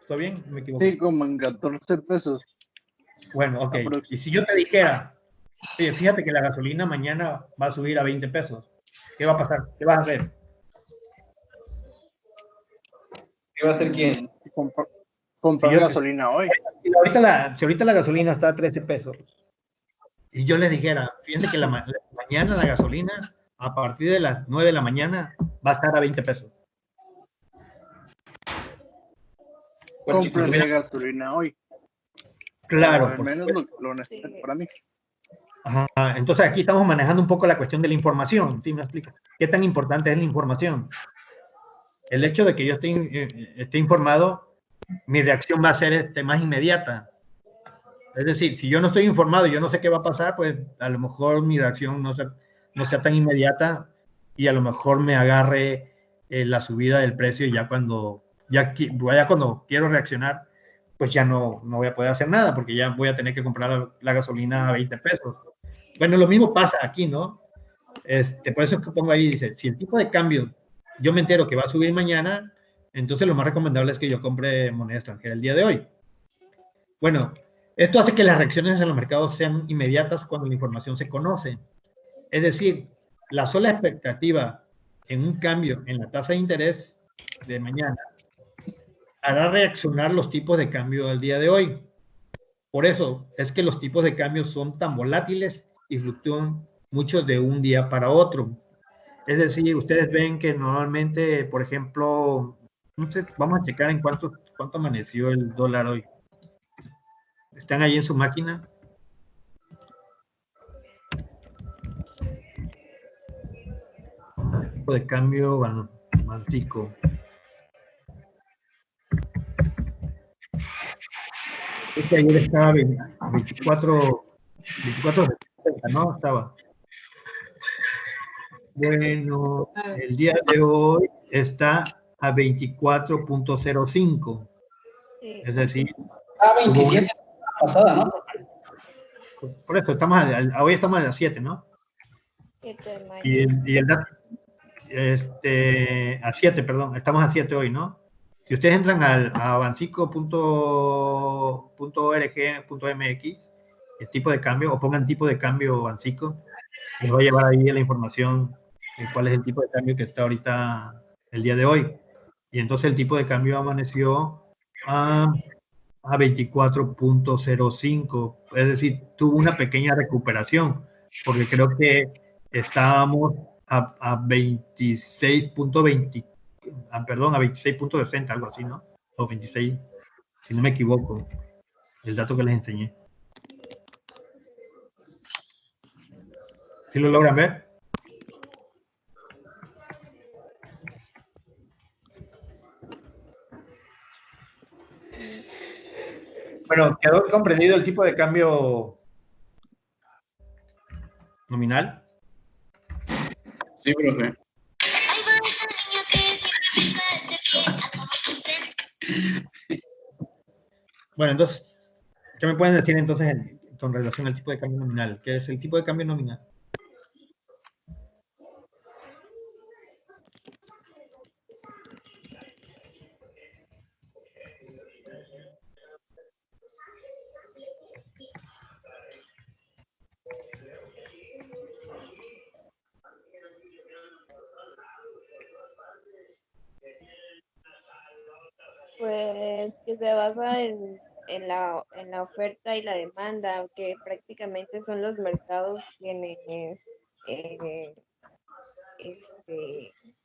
¿Está bien? ¿No me equivoco? Sí, como en 14 pesos. Bueno, ok. Y si yo te dijera, oye, fíjate que la gasolina mañana va a subir a 20 pesos, ¿qué va a pasar? ¿Qué vas a hacer? ¿Qué va a hacer quién? Comprar Si yo- gasolina hoy. Si ahorita la gasolina está a 13 pesos, y yo les dijera, fíjense que mañana la gasolina, a partir de las 9 de la mañana, va a estar a 20 pesos. Compraría gasolina hoy. Claro. Al menos lo necesario para mí. Ajá. Entonces aquí estamos manejando un poco la cuestión de la información. ¿Sí me explico? ¿Qué tan importante es la información? El hecho de que yo esté informado, mi reacción va a ser más inmediata. Es decir, si yo no estoy informado y yo no sé qué va a pasar, pues a lo mejor mi reacción no sea tan inmediata y a lo mejor me agarre la subida del precio y ya cuando quiero reaccionar, pues ya no voy a poder hacer nada porque ya voy a tener que comprar la gasolina a 20 pesos. Bueno, lo mismo pasa aquí, ¿no? Por eso es que pongo ahí, dice, si el tipo de cambio yo me entero que va a subir mañana, entonces lo más recomendable es que yo compre moneda extranjera el día de hoy. Bueno, esto hace que las reacciones en los mercados sean inmediatas cuando la información se conoce. Es decir, la sola expectativa en un cambio en la tasa de interés de mañana hará reaccionar los tipos de cambio del día de hoy. Por eso es que los tipos de cambio son tan volátiles y fluctúan mucho de un día para otro. Es decir, ustedes ven que normalmente, por ejemplo, no sé, vamos a checar en cuánto ¿Cuánto amaneció el dólar hoy? ¿Están ahí en su máquina? Tipo de cambio Banxico. Este ayer estaba 24, 24.70, ¿no? Estaba. Bueno, el día de hoy está a 24.05. Sí, Es decir, 27 pasada, ¿no? por eso estamos hoy estamos a las 7, ¿no? 7 de mayo. Y el dato, a 7, perdón, estamos a 7 hoy, ¿no? Si ustedes entran a bancico.org.mx, el tipo de cambio, o pongan tipo de cambio Bancico, les va a llevar ahí la información de cuál es el tipo de cambio que está ahorita el día de hoy. Y entonces el tipo de cambio amaneció a 24.05, es decir, tuvo una pequeña recuperación, porque creo que estábamos a 26.20, perdón, a 26.60, algo así, ¿no? O 26, si no me equivoco, el dato que les enseñé. ¿Sí lo logran ver? Bueno, ¿quedó comprendido el tipo de cambio nominal? Sí, profe. Bueno, entonces, ¿qué me pueden decir entonces con relación al tipo de cambio nominal? ¿Qué es el tipo de cambio nominal? Pues que se basa en la oferta y la demanda, que prácticamente son los mercados quienes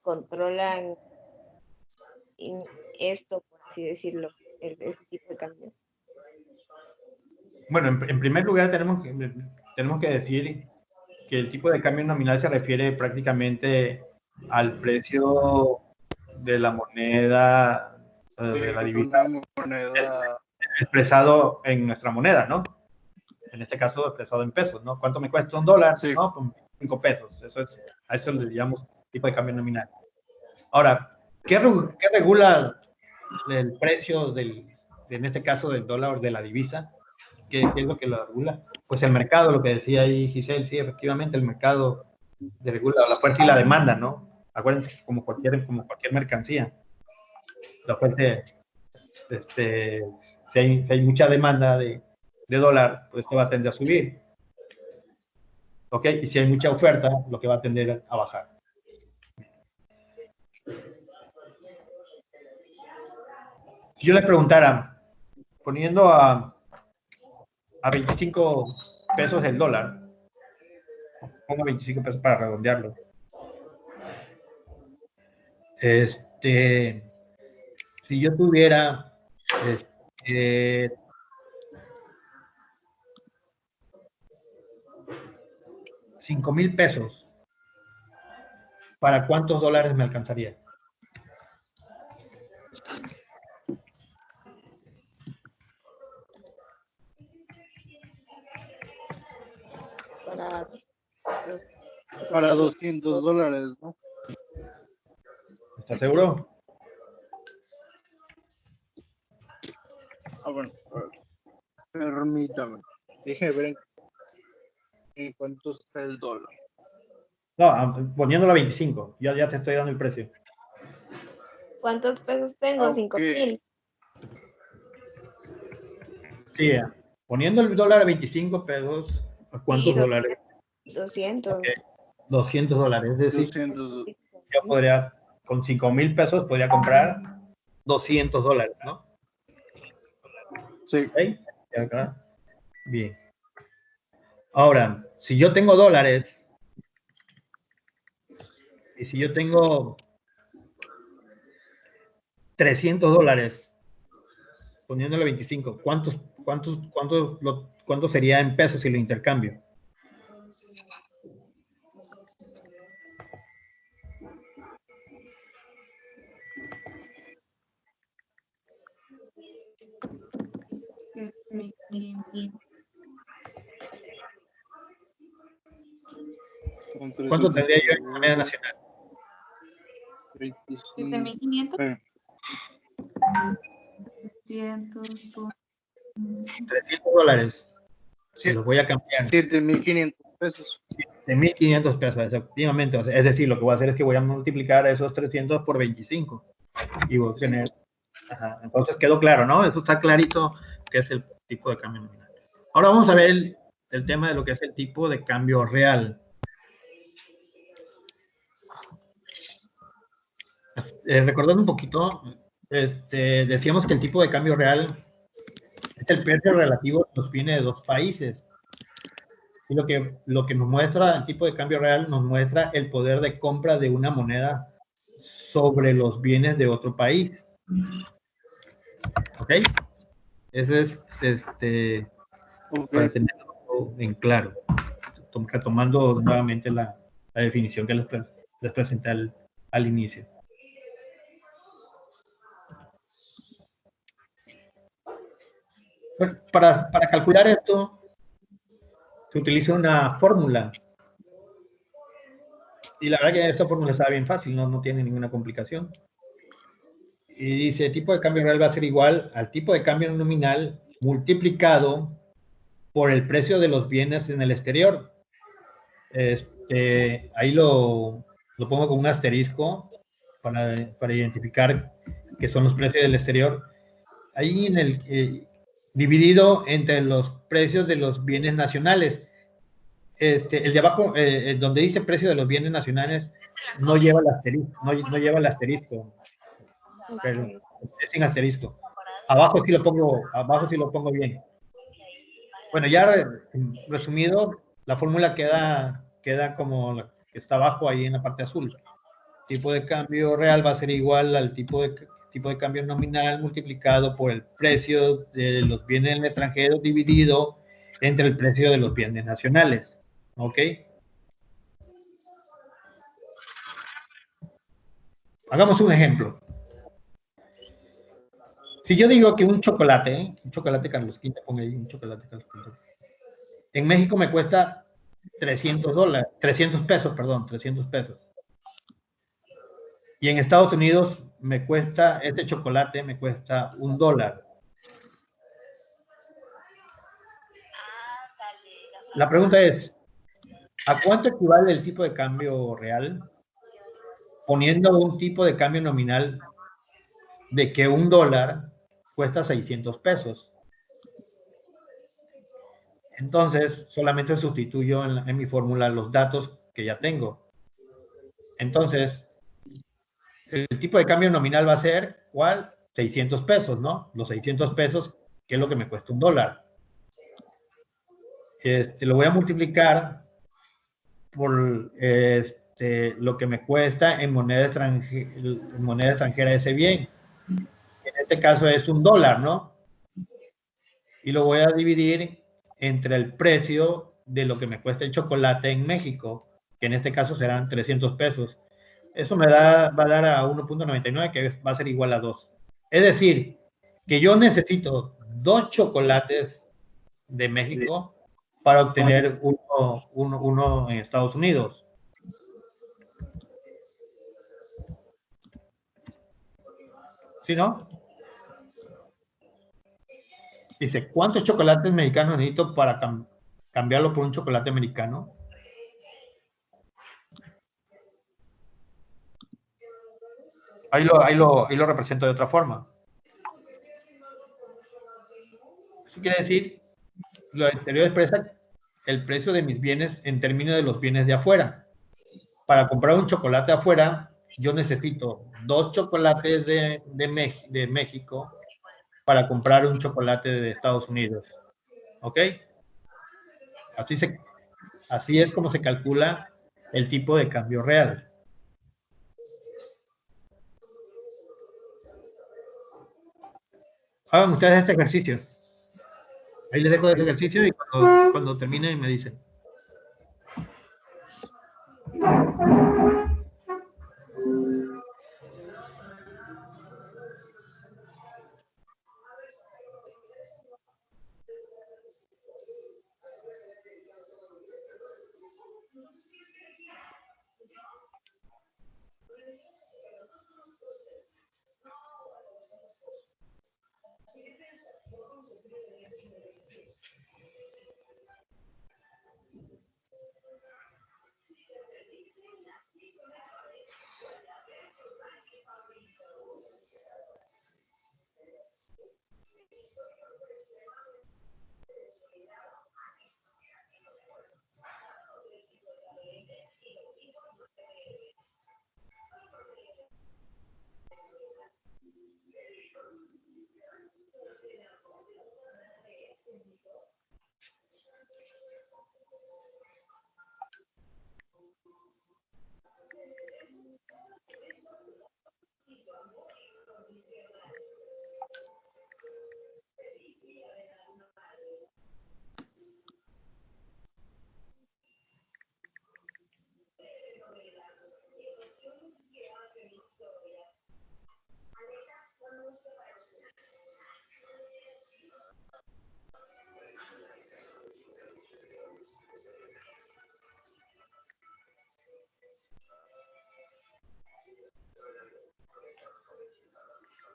controlan esto, por así decirlo, este tipo de cambio. Bueno, en primer lugar tenemos que decir que el tipo de cambio nominal se refiere prácticamente al precio de la moneda, de la divisa, Una moneda. expresado en nuestra moneda, ¿no? En este caso, expresado en pesos, ¿no? ¿Cuánto me cuesta un dólar? Sí. ¿No? Con 5 pesos. A eso le llamamos tipo de cambio nominal. Ahora, ¿qué regula el precio en este caso, del dólar, de la divisa? ¿Qué es lo que lo regula? Pues el mercado, lo que decía ahí Giselle, sí, efectivamente, el mercado regula la oferta y la demanda, ¿no? Acuérdense que como cualquier mercancía, la oferta, si hay mucha demanda de dólar, pues esto va a tender a subir. ¿Ok? Y si hay mucha oferta, lo que va a tender a bajar. Si yo les preguntara, poniendo a 25 pesos el dólar, pongo 25 pesos para redondearlo. Si yo tuviera 5,000 pesos, ¿para cuántos dólares me alcanzaría? Para Para $200, ¿no? ¿Estás seguro? Bueno, a ver, permítame. Déjeme ver en cuánto está el dólar. No, poniéndolo a 25, ya te estoy dando el precio. ¿Cuántos pesos tengo? Ok. 5,000. Sí, poniendo el dólar a 25 pesos, ¿a cuántos Sí, dólares? 200. Ok, 200 dólares. Es decir, 200. yo podría, con 5,000 pesos, podría comprar 200 dólares, ¿no? Sí. ¿Ok? ¿Y acá? Bien. Ahora, si yo tengo dólares, y si yo tengo 300 dólares, poniéndole 25, ¿cuánto sería en pesos si lo intercambio? ¿Cuánto tendría yo en moneda nacional? 25. 300 dólares. Se los voy a cambiar. 7,500 pesos. De 1.500 pesos, efectivamente. O sea, es decir, lo que voy a hacer es que voy a multiplicar esos 300 por 25. Y voy a tener... Ajá, entonces quedó claro, ¿no? Eso está clarito que es el tipo de cambio nominal. Ahora vamos a ver el tema de lo que es el tipo de cambio real. Recordando un poquito, decíamos que el tipo de cambio real es el precio relativo que nos viene de dos países. Y lo que nos muestra el tipo de cambio real nos muestra el poder de compra de una moneda sobre los bienes de otro país. ¿Ok? Eso es para tenerlo en claro. Retomando nuevamente la definición que les presenté al inicio. Bueno, para calcular esto, se utiliza una fórmula. Y la verdad que esta fórmula está bien fácil, no tiene ninguna complicación. Y dice, el tipo de cambio real va a ser igual al tipo de cambio nominal multiplicado por el precio de los bienes en el exterior. Ahí lo pongo con un asterisco para identificar que son los precios del exterior. Ahí en el dividido entre los precios de los bienes nacionales. El de abajo, donde dice precio de los bienes nacionales, no lleva el asterisco, no lleva el asterisco, pero es sin asterisco. Abajo sí lo pongo bien. Bueno, ya resumido, la fórmula queda como la que está abajo ahí en la parte azul. Tipo de cambio real va a ser igual al tipo de cambio nominal multiplicado por el precio de los bienes en el extranjero dividido entre el precio de los bienes nacionales. ¿Ok? Hagamos un ejemplo. Si yo digo que un chocolate Carlos Quinta, ponga ahí un chocolate Carlos Quinta. En México me cuesta 300 pesos, perdón, 300 pesos. Y en Estados Unidos este chocolate me cuesta $1. La pregunta es, ¿a cuánto equivale el tipo de cambio real? Poniendo un tipo de cambio nominal de que $1 cuesta 600 pesos. Entonces, solamente sustituyo en mi fórmula los datos que ya tengo. Entonces, el tipo de cambio nominal va a ser, ¿cuál? 600 pesos, ¿no? Los 600 pesos, que es lo que me cuesta $1. Lo voy a multiplicar por lo que me cuesta en moneda extranjera ese bien. En este caso es $1, ¿no? Y lo voy a dividir entre el precio de lo que me cuesta el chocolate en México, que en este caso serán 300 pesos. Eso va a dar a 1.99, que va a ser igual a 2. Es decir, que yo necesito 2 chocolates de México para obtener uno en Estados Unidos. ¿Sí, no? Dice, ¿cuántos chocolates mexicanos necesito para cambiarlo por un chocolate americano? Ahí lo represento de otra forma. Eso quiere decir, lo anterior expresa el precio de mis bienes en términos de los bienes de afuera. Para comprar un chocolate afuera, yo necesito 2 chocolates de México para comprar un chocolate de Estados Unidos. ¿Ok? Así es como se calcula el tipo de cambio real. Hagan ustedes este ejercicio. Ahí les dejo ese ejercicio y cuando termine me dicen.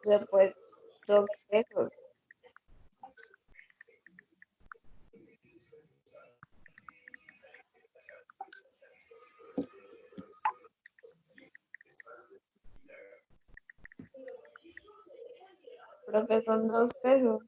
O sea, pues 2 pesos. Profe, son 2 pesos.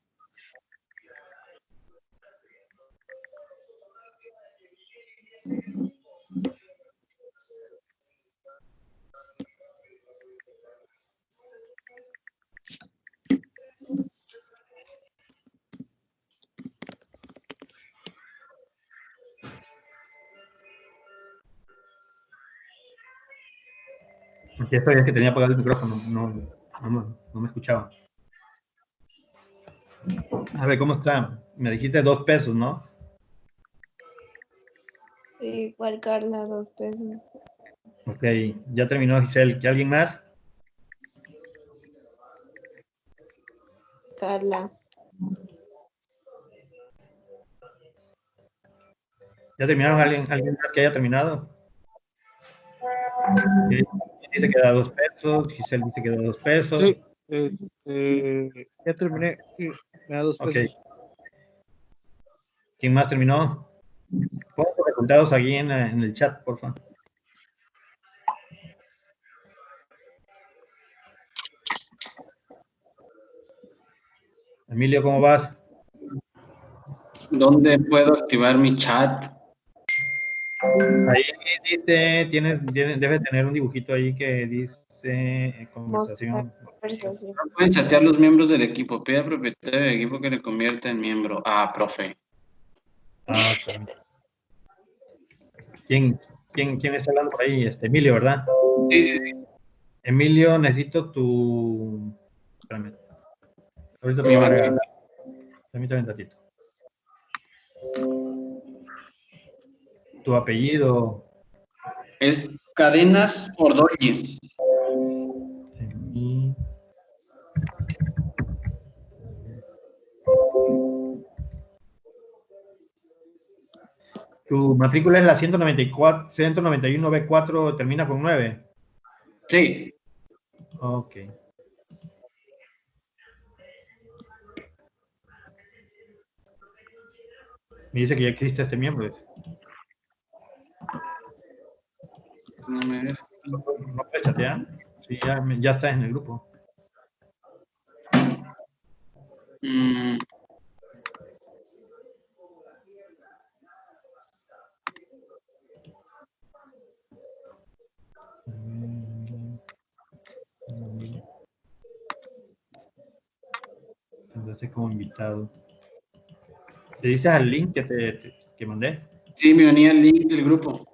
Porque esto es que tenía apagado el micrófono, no me escuchaba. A ver, ¿cómo está? Me dijiste 2 pesos, ¿no? Sí, igual Carla, 2 pesos. Ok, ya terminó Giselle. ¿Qué alguien más? Carla. ¿Ya terminaron? ¿Alguien más que haya terminado? Dice que da 2 pesos, Giselle dice que da 2 pesos. Sí, ya terminé. Sí, me da 2 Ok. pesos. ¿Quién más terminó? Pongan los resultados aquí en el chat, por favor. Emilio, ¿cómo vas? ¿Dónde puedo activar mi chat? Ahí dice, debe tener un dibujito ahí que dice Mostrar conversación. conversación. No pueden chatear los miembros del equipo. Pide al propietario del equipo que le convierta en miembro. Ah, profe. Ah, ok. ¿Quién está hablando por ahí? Emilio, ¿verdad? Sí, sí, sí. Emilio, necesito tu... Espérame. Ahorita te Mi voy a máquina. agregar. Permítame un ratito. Tu apellido. Es Cadenas Ordóñez. Emi- Tu matrícula es la 194, 191B4, termina con 9. Sí. Ok. Me dice que ya existe este miembro. No me deja. ¿No puedes chatear? Sí, ya está en el grupo. Mm, Entonces como invitado. ¿Te dices al link que mandé? sí, me uní al link del grupo.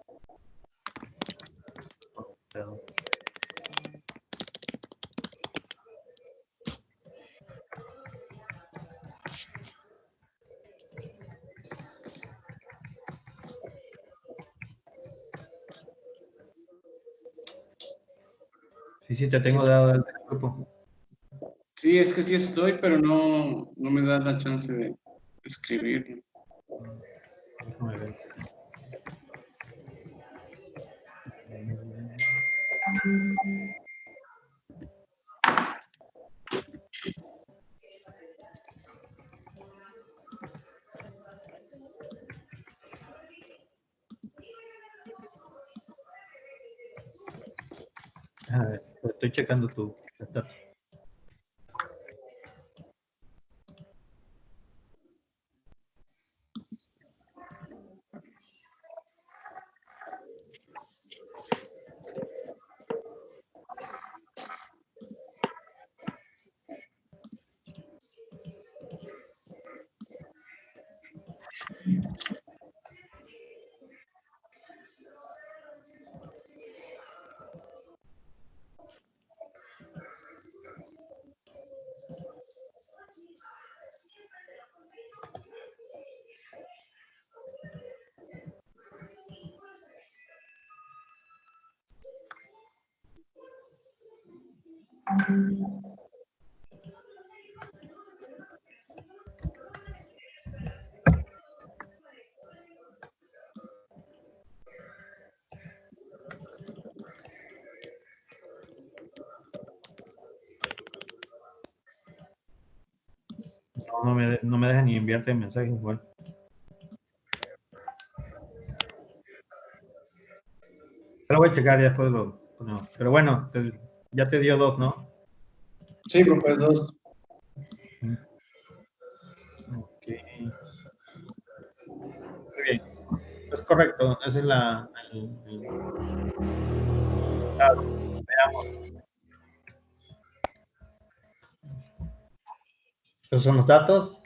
Sí, te tengo dado el grupo. Sí, es que sí estoy, pero no me da la chance de escribir. Déjame ver. A ver, estoy checando tu estatus. No me deja ni enviarte mensajes igual. Pero voy a checar ya después lo ponemos. Pero bueno, ya te dio 2, ¿no? Sí, profe, 2. Ok. Muy bien. Es correcto. Esa es veamos. Estos son los datos.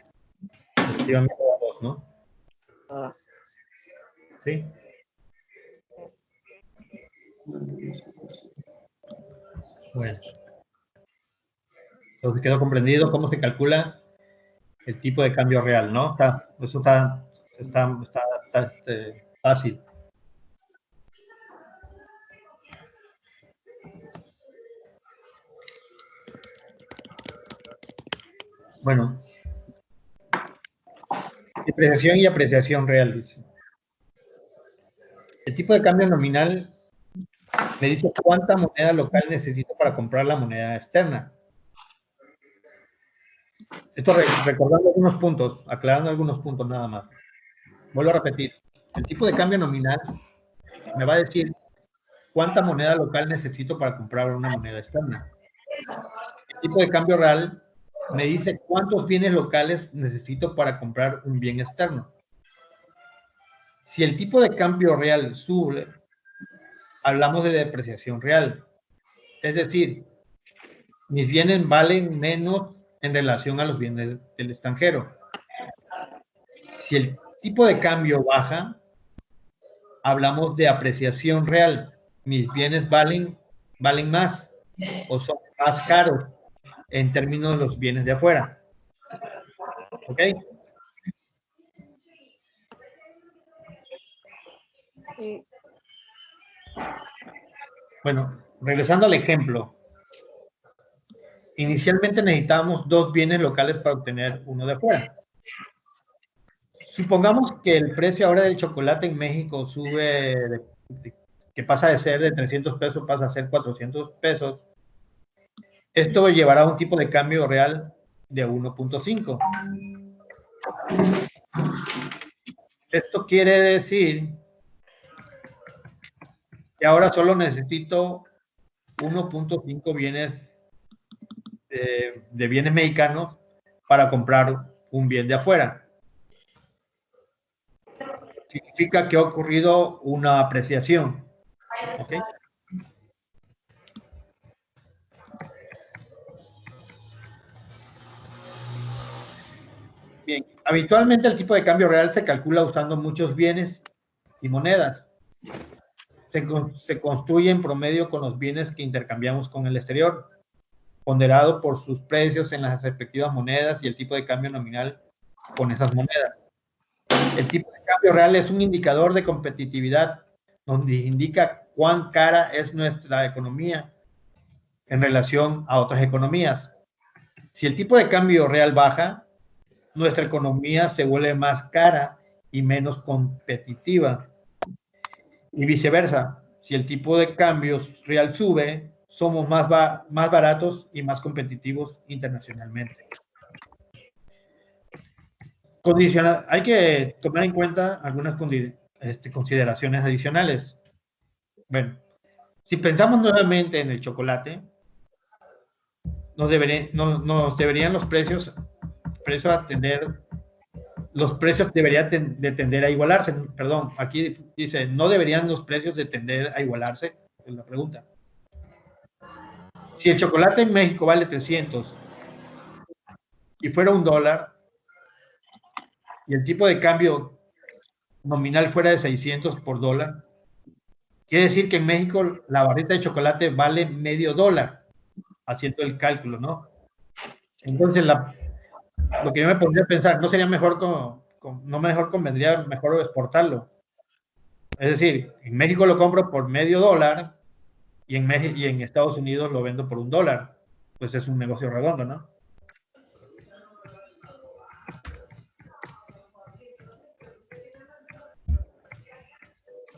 Efectivamente, 2, ¿no? Sí. Bueno. Entonces quedó comprendido cómo se calcula el tipo de cambio real, ¿no? Eso está fácil. Bueno, depreciación y apreciación real, dice. El tipo de cambio nominal me dice cuánta moneda local necesito para comprar la moneda externa. Esto recordando algunos puntos, aclarando algunos puntos nada más. Vuelvo a repetir. El tipo de cambio nominal me va a decir cuánta moneda local necesito para comprar una moneda externa. El tipo de cambio real me dice cuántos bienes locales necesito para comprar un bien externo. Si el tipo de cambio real sube, hablamos de depreciación real. Es decir, mis bienes valen menos en relación a los bienes del extranjero. Si el tipo de cambio baja, hablamos de apreciación real. Mis bienes valen más o son más caros en términos de los bienes de afuera. ¿Ok? Sí. Bueno, regresando al ejemplo. Inicialmente necesitábamos 2 bienes locales para obtener uno de afuera. Supongamos que el precio ahora del chocolate en México sube, que pasa de ser de 300 pesos, pasa a ser 400 pesos. Esto llevará a un tipo de cambio real de 1.5. Esto quiere decir que ahora solo necesito 1.5 bienes de bienes mexicanos para comprar un bien de afuera. Significa que ha ocurrido una apreciación. ¿Okay? Bien, habitualmente el tipo de cambio real se calcula usando muchos bienes y monedas. Se construye en promedio con los bienes que intercambiamos con el exterior, ponderado por sus precios en las respectivas monedas y el tipo de cambio nominal con esas monedas. El tipo de cambio real es un indicador de competitividad donde indica cuán cara es nuestra economía en relación a otras economías. Si el tipo de cambio real baja, nuestra economía se vuelve más cara y menos competitiva. Y viceversa, si el tipo de cambio real sube, somos más baratos y más competitivos internacionalmente. Hay que tomar en cuenta algunas consideraciones adicionales. Bueno, si pensamos nuevamente en el chocolate, nos deberían los precios deberían de tender a igualarse. Perdón, aquí dice, no deberían los precios de tender a igualarse, es la pregunta. Si el chocolate en México vale 300 y fuera $1, y el tipo de cambio nominal fuera de 600 por dólar, quiere decir que en México la barrita de chocolate vale $0.50, haciendo el cálculo, ¿no? Entonces, lo que yo me pondría a pensar, ¿no sería mejor convendría mejor exportarlo? Es decir, en México lo compro por $0.50 y en Estados Unidos lo vendo por $1. Pues es un negocio redondo, ¿no?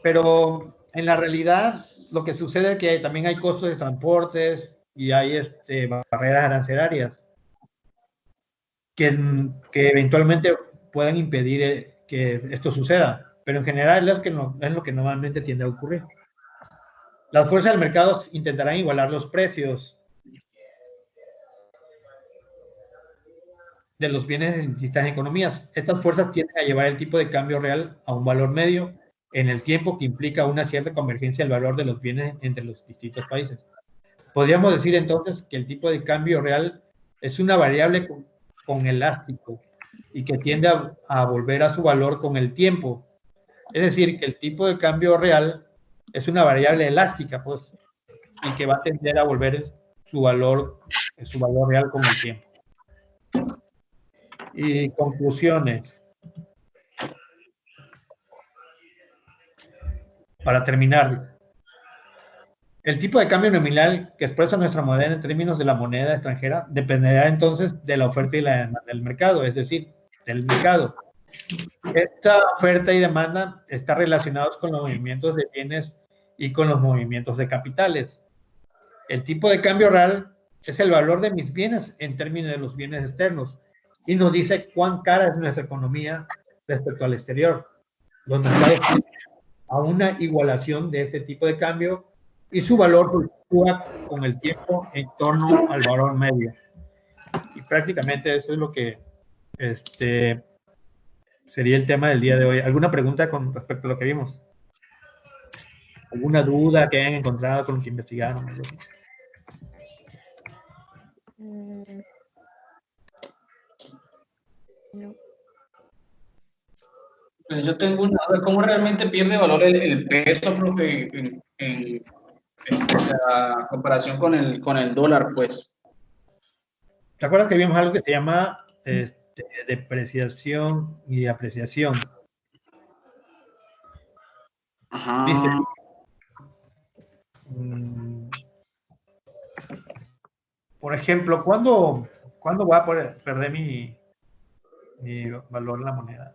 Pero en la realidad, lo que sucede es que también hay costos de transportes y hay barreras arancelarias que eventualmente pueden impedir que esto suceda. Pero en general es lo que normalmente tiende a ocurrir. Las fuerzas del mercado intentarán igualar los precios de los bienes en distintas economías. Estas fuerzas tienden a llevar el tipo de cambio real a un valor medio en el tiempo, que implica una cierta convergencia del valor de los bienes entre los distintos países. Podríamos decir entonces que el tipo de cambio real es una variable con elástico y que tiende a volver a su valor con el tiempo. Es decir, que el tipo de cambio real es una variable elástica, pues, y que va a tender a volver su valor real con el tiempo. Y conclusiones. Para terminar, el tipo de cambio nominal que expresa nuestra moneda en términos de la moneda extranjera dependerá entonces de la oferta y la demanda del mercado, es decir, del mercado. Esta oferta y demanda están relacionados con los movimientos de bienes y con los movimientos de capitales. El tipo de cambio real es el valor de mis bienes en términos de los bienes externos y nos dice cuán cara es nuestra economía respecto al exterior. Los mercados tienen a una igualación de este tipo de cambio y su valor fluctúa con el tiempo en torno al valor medio. Y prácticamente eso es lo que sería el tema del día de hoy. ¿Alguna pregunta con respecto a lo que vimos? ¿Alguna duda que hayan encontrado con lo que investigaron? No. Pues yo tengo una duda, ¿cómo realmente pierde valor el peso, profe, en la comparación con el dólar, pues? ¿Te acuerdas que vimos algo que se llama depreciación y apreciación? Ajá. Dice, por ejemplo, ¿cuándo voy a perder mi valor en la moneda?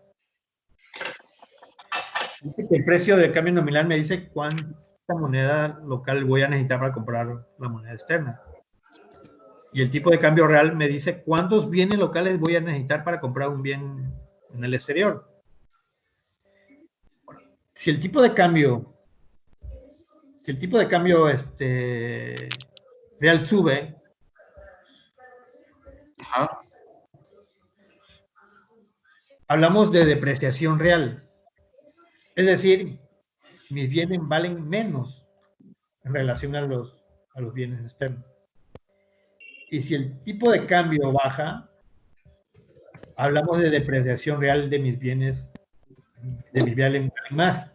Dice que el precio del cambio nominal me dice cuánta moneda local voy a necesitar para comprar la moneda externa. Y el tipo de cambio real me dice cuántos bienes locales voy a necesitar para comprar un bien en el exterior. Si el tipo de cambio real sube, Ajá. hablamos de depreciación real. Es decir, mis bienes valen menos en relación a los bienes externos. Y si el tipo de cambio baja, hablamos de depreciación real de mis bienes valen más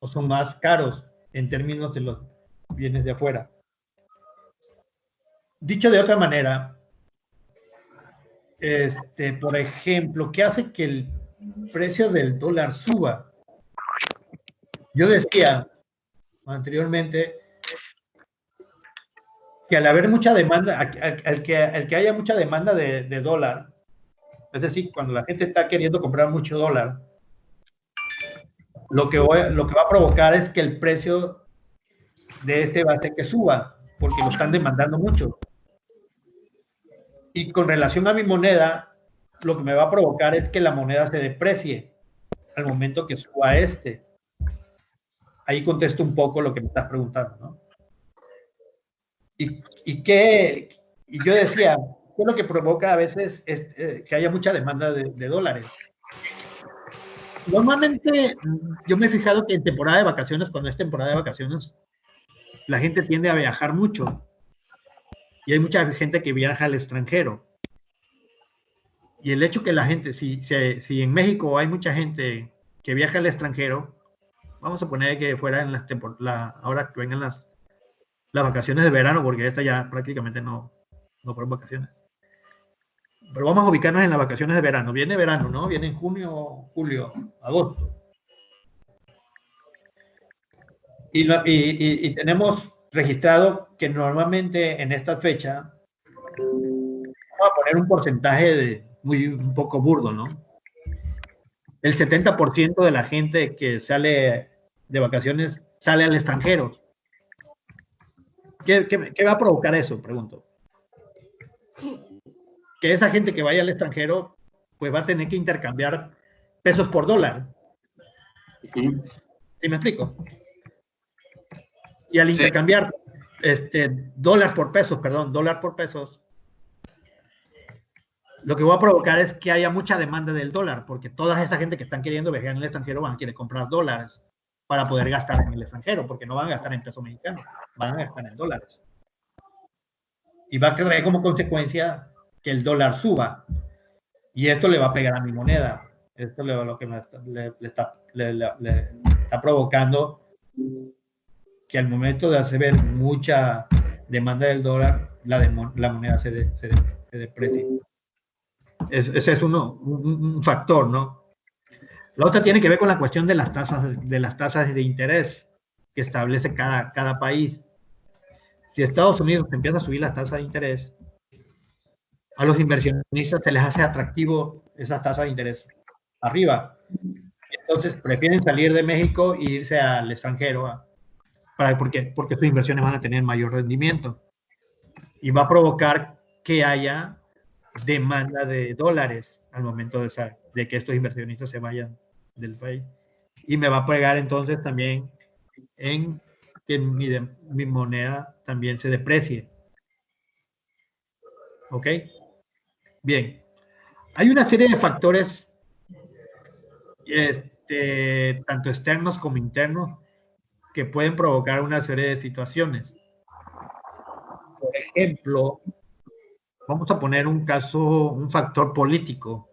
o son más caros en términos de los bienes de afuera. Dicho de otra manera, por ejemplo, ¿qué hace que el precio del dólar suba? Yo decía anteriormente que al haber mucha demanda, al que haya mucha demanda de dólar, es decir, cuando la gente está queriendo comprar mucho dólar, lo que va a provocar es que el precio de este va a hacer que suba, porque lo están demandando mucho. Y con relación a mi moneda, lo que me va a provocar es que la moneda se deprecie al momento que suba este. Ahí contesto un poco lo que me estás preguntando, ¿no? Y yo decía, ¿qué es lo que provoca a veces que haya mucha demanda de dólares? Normalmente, yo me he fijado que en temporada de vacaciones, cuando es temporada de vacaciones, la gente tiende a viajar mucho. Y hay mucha gente que viaja al extranjero. Y el hecho que la gente, si en México hay mucha gente que viaja al extranjero, vamos a poner que fuera en ahora que vengan las vacaciones de verano, porque esta ya prácticamente no fueron vacaciones. Pero vamos a ubicarnos en las vacaciones de verano. Viene verano, ¿no? Viene en junio, julio, agosto. Y tenemos registrado que normalmente en esta fecha, vamos a poner un porcentaje un poco burdo, ¿no? El 70% de la gente que sale de vacaciones sale al extranjero. ¿Qué va a provocar eso? Pregunto. Que esa gente que vaya al extranjero, pues va a tener que intercambiar pesos por dólar. ¿Sí me explico? Y al intercambiar dólar por pesos, lo que va a provocar es que haya mucha demanda del dólar, porque toda esa gente que están queriendo viajar en el extranjero van a querer comprar dólares para poder gastar en el extranjero, porque no van a gastar en peso mexicano, van a gastar en dólares. Y va a traer como consecuencia que el dólar suba. Y esto le va a pegar a mi moneda. Esto lo que le está provocando que al momento de hacer ver mucha demanda del dólar, la moneda se deprecia. Ese es un factor, ¿no? La otra tiene que ver con la cuestión de las tasas de interés que establece cada país. Si Estados Unidos empieza a subir las tasas de interés, a los inversionistas se les hace atractivo esas tasas de interés arriba. Entonces prefieren salir de México e irse al extranjero porque sus inversiones van a tener mayor rendimiento. Y va a provocar que haya demanda de dólares al momento de que estos inversionistas se vayan del país. Y me va a pegar entonces también en que mi moneda también se deprecie. ¿Ok? Bien. Hay una serie de factores, tanto externos como internos, que pueden provocar una serie de situaciones. Por ejemplo, vamos a poner un factor político.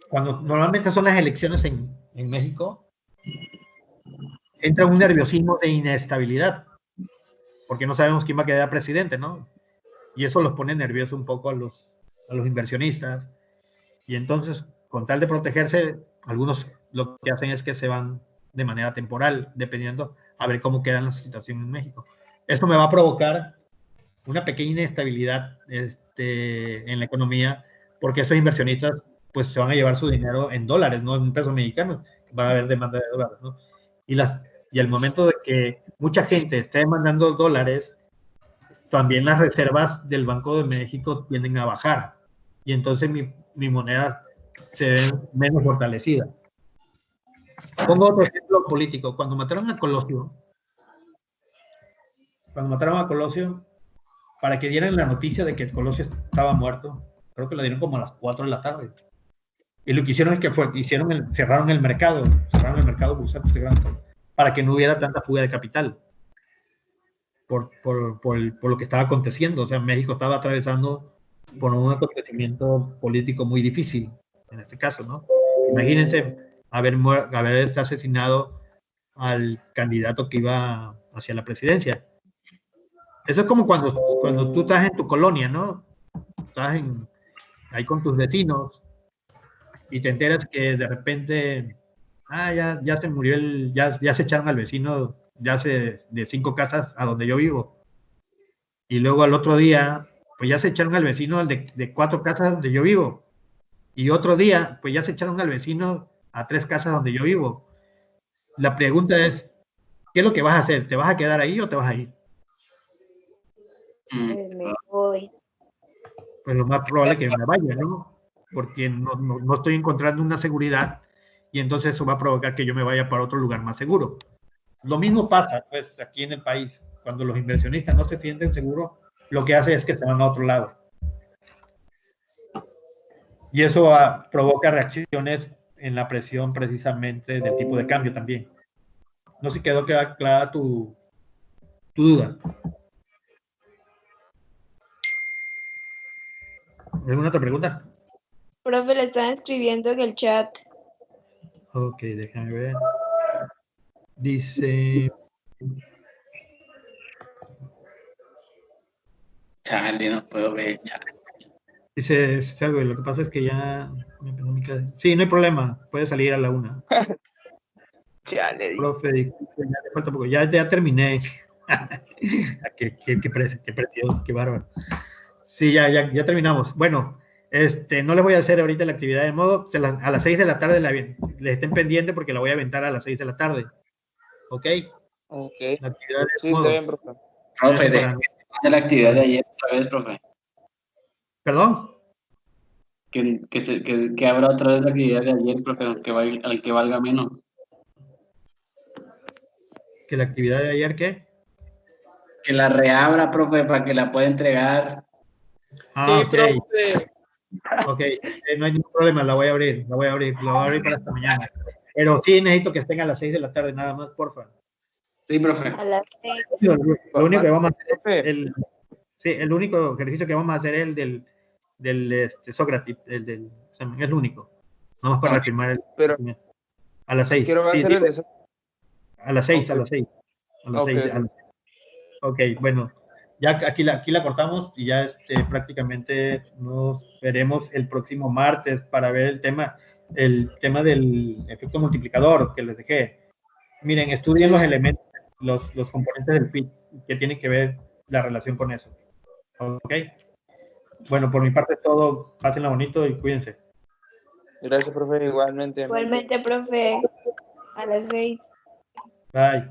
Cuando normalmente son las elecciones en México, entra un nerviosismo de inestabilidad, porque no sabemos quién va a quedar presidente, ¿no? Y eso los pone nerviosos un poco a los inversionistas. Y entonces, con tal de protegerse, algunos lo que hacen es que se van de manera temporal, dependiendo a ver cómo queda la situación en México. Esto me va a provocar una pequeña inestabilidad en la economía, porque esos inversionistas pues se van a llevar su dinero en dólares, no en pesos mexicanos. Va a haber demanda de dólares, ¿no? Y al momento de que mucha gente esté demandando dólares, también las reservas del Banco de México tienden a bajar. Y entonces mi moneda se ve menos fortalecida. Pongo otro ejemplo político. Cuando mataron a Colosio, para que dieran la noticia de que Colosio estaba muerto, creo que lo dieron como a las 4 de la tarde. Y lo que hicieron es que cerraron el mercado bursátil para que no hubiera tanta fuga de capital por lo que estaba aconteciendo. O sea, México estaba atravesando por un acontecimiento político muy difícil, en este caso, ¿no? Imagínense haber asesinado al candidato que iba hacia la presidencia. Eso es como cuando tú estás en tu colonia, ¿no? Estás ahí con tus vecinos y te enteras que de repente, ya se murió ya se echaron al vecino ya de 5 casas a donde yo vivo. Y luego al otro día, pues ya se echaron al vecino de 4 casas donde yo vivo. Y otro día, pues ya se echaron al vecino a 3 casas donde yo vivo. La pregunta es, ¿qué es lo que vas a hacer? ¿Te vas a quedar ahí o te vas a ir? Me voy. Pues lo más probable es que me vaya, ¿no? Porque no estoy encontrando una seguridad y entonces eso va a provocar que yo me vaya para otro lugar más seguro. Lo mismo pasa, pues, aquí en el país. Cuando los inversionistas no se sienten seguros, lo que hace es que se van a otro lado. Y eso provoca reacciones en la presión precisamente del tipo de cambio también. No sé si quedó clara tu duda. ¿Alguna otra pregunta? Profe, le están escribiendo en el chat. Ok, déjame ver. Dice... Chale, no puedo ver, chale. Dice, algo, lo que pasa es que ya... Sí, no hay problema, puede salir a la 1. Ya le dice. Profe, ya le falta poco. Ya terminé. qué precioso, qué bárbaro. Sí, ya terminamos. Bueno, no les voy a hacer ahorita la actividad de modo. A las 6 de la tarde les estén pendientes porque la voy a aventar a las 6 de la tarde. ¿Ok? Ok. La actividad de Sí, modo. está bien, profe. Profe, de la actividad de ayer otra vez, profe. ¿Perdón? Que abra otra vez la actividad de ayer, profe, al que valga menos. ¿Que la actividad de ayer qué? Que la reabra, profe, para que la pueda entregar. Ah, Sí, ok. profe. Ok, no hay ningún problema, la voy a abrir para esta mañana. Pero sí necesito que estén a las 6 de la tarde nada más, porfa. Sí, profe. A las 6. Lo único que vamos a hacer Profe. el único ejercicio que vamos a hacer es el del Sócrates, es el único. Vamos para reafirmar el Pero a las 6. quiero hacer el de... A las 6, Ok. a las 6. A las Ok, 6. Ok, bueno, ya aquí la cortamos y ya prácticamente nos veremos el próximo martes para ver el tema del efecto multiplicador que les dejé. Miren, estudien Sí, los sí. elementos, los componentes del PIB que tienen que ver la relación con eso. Ok. Bueno, por mi parte es todo. Pásenla bonito y cuídense. Gracias, profe, igualmente. Igualmente, profe, a las 6. Bye.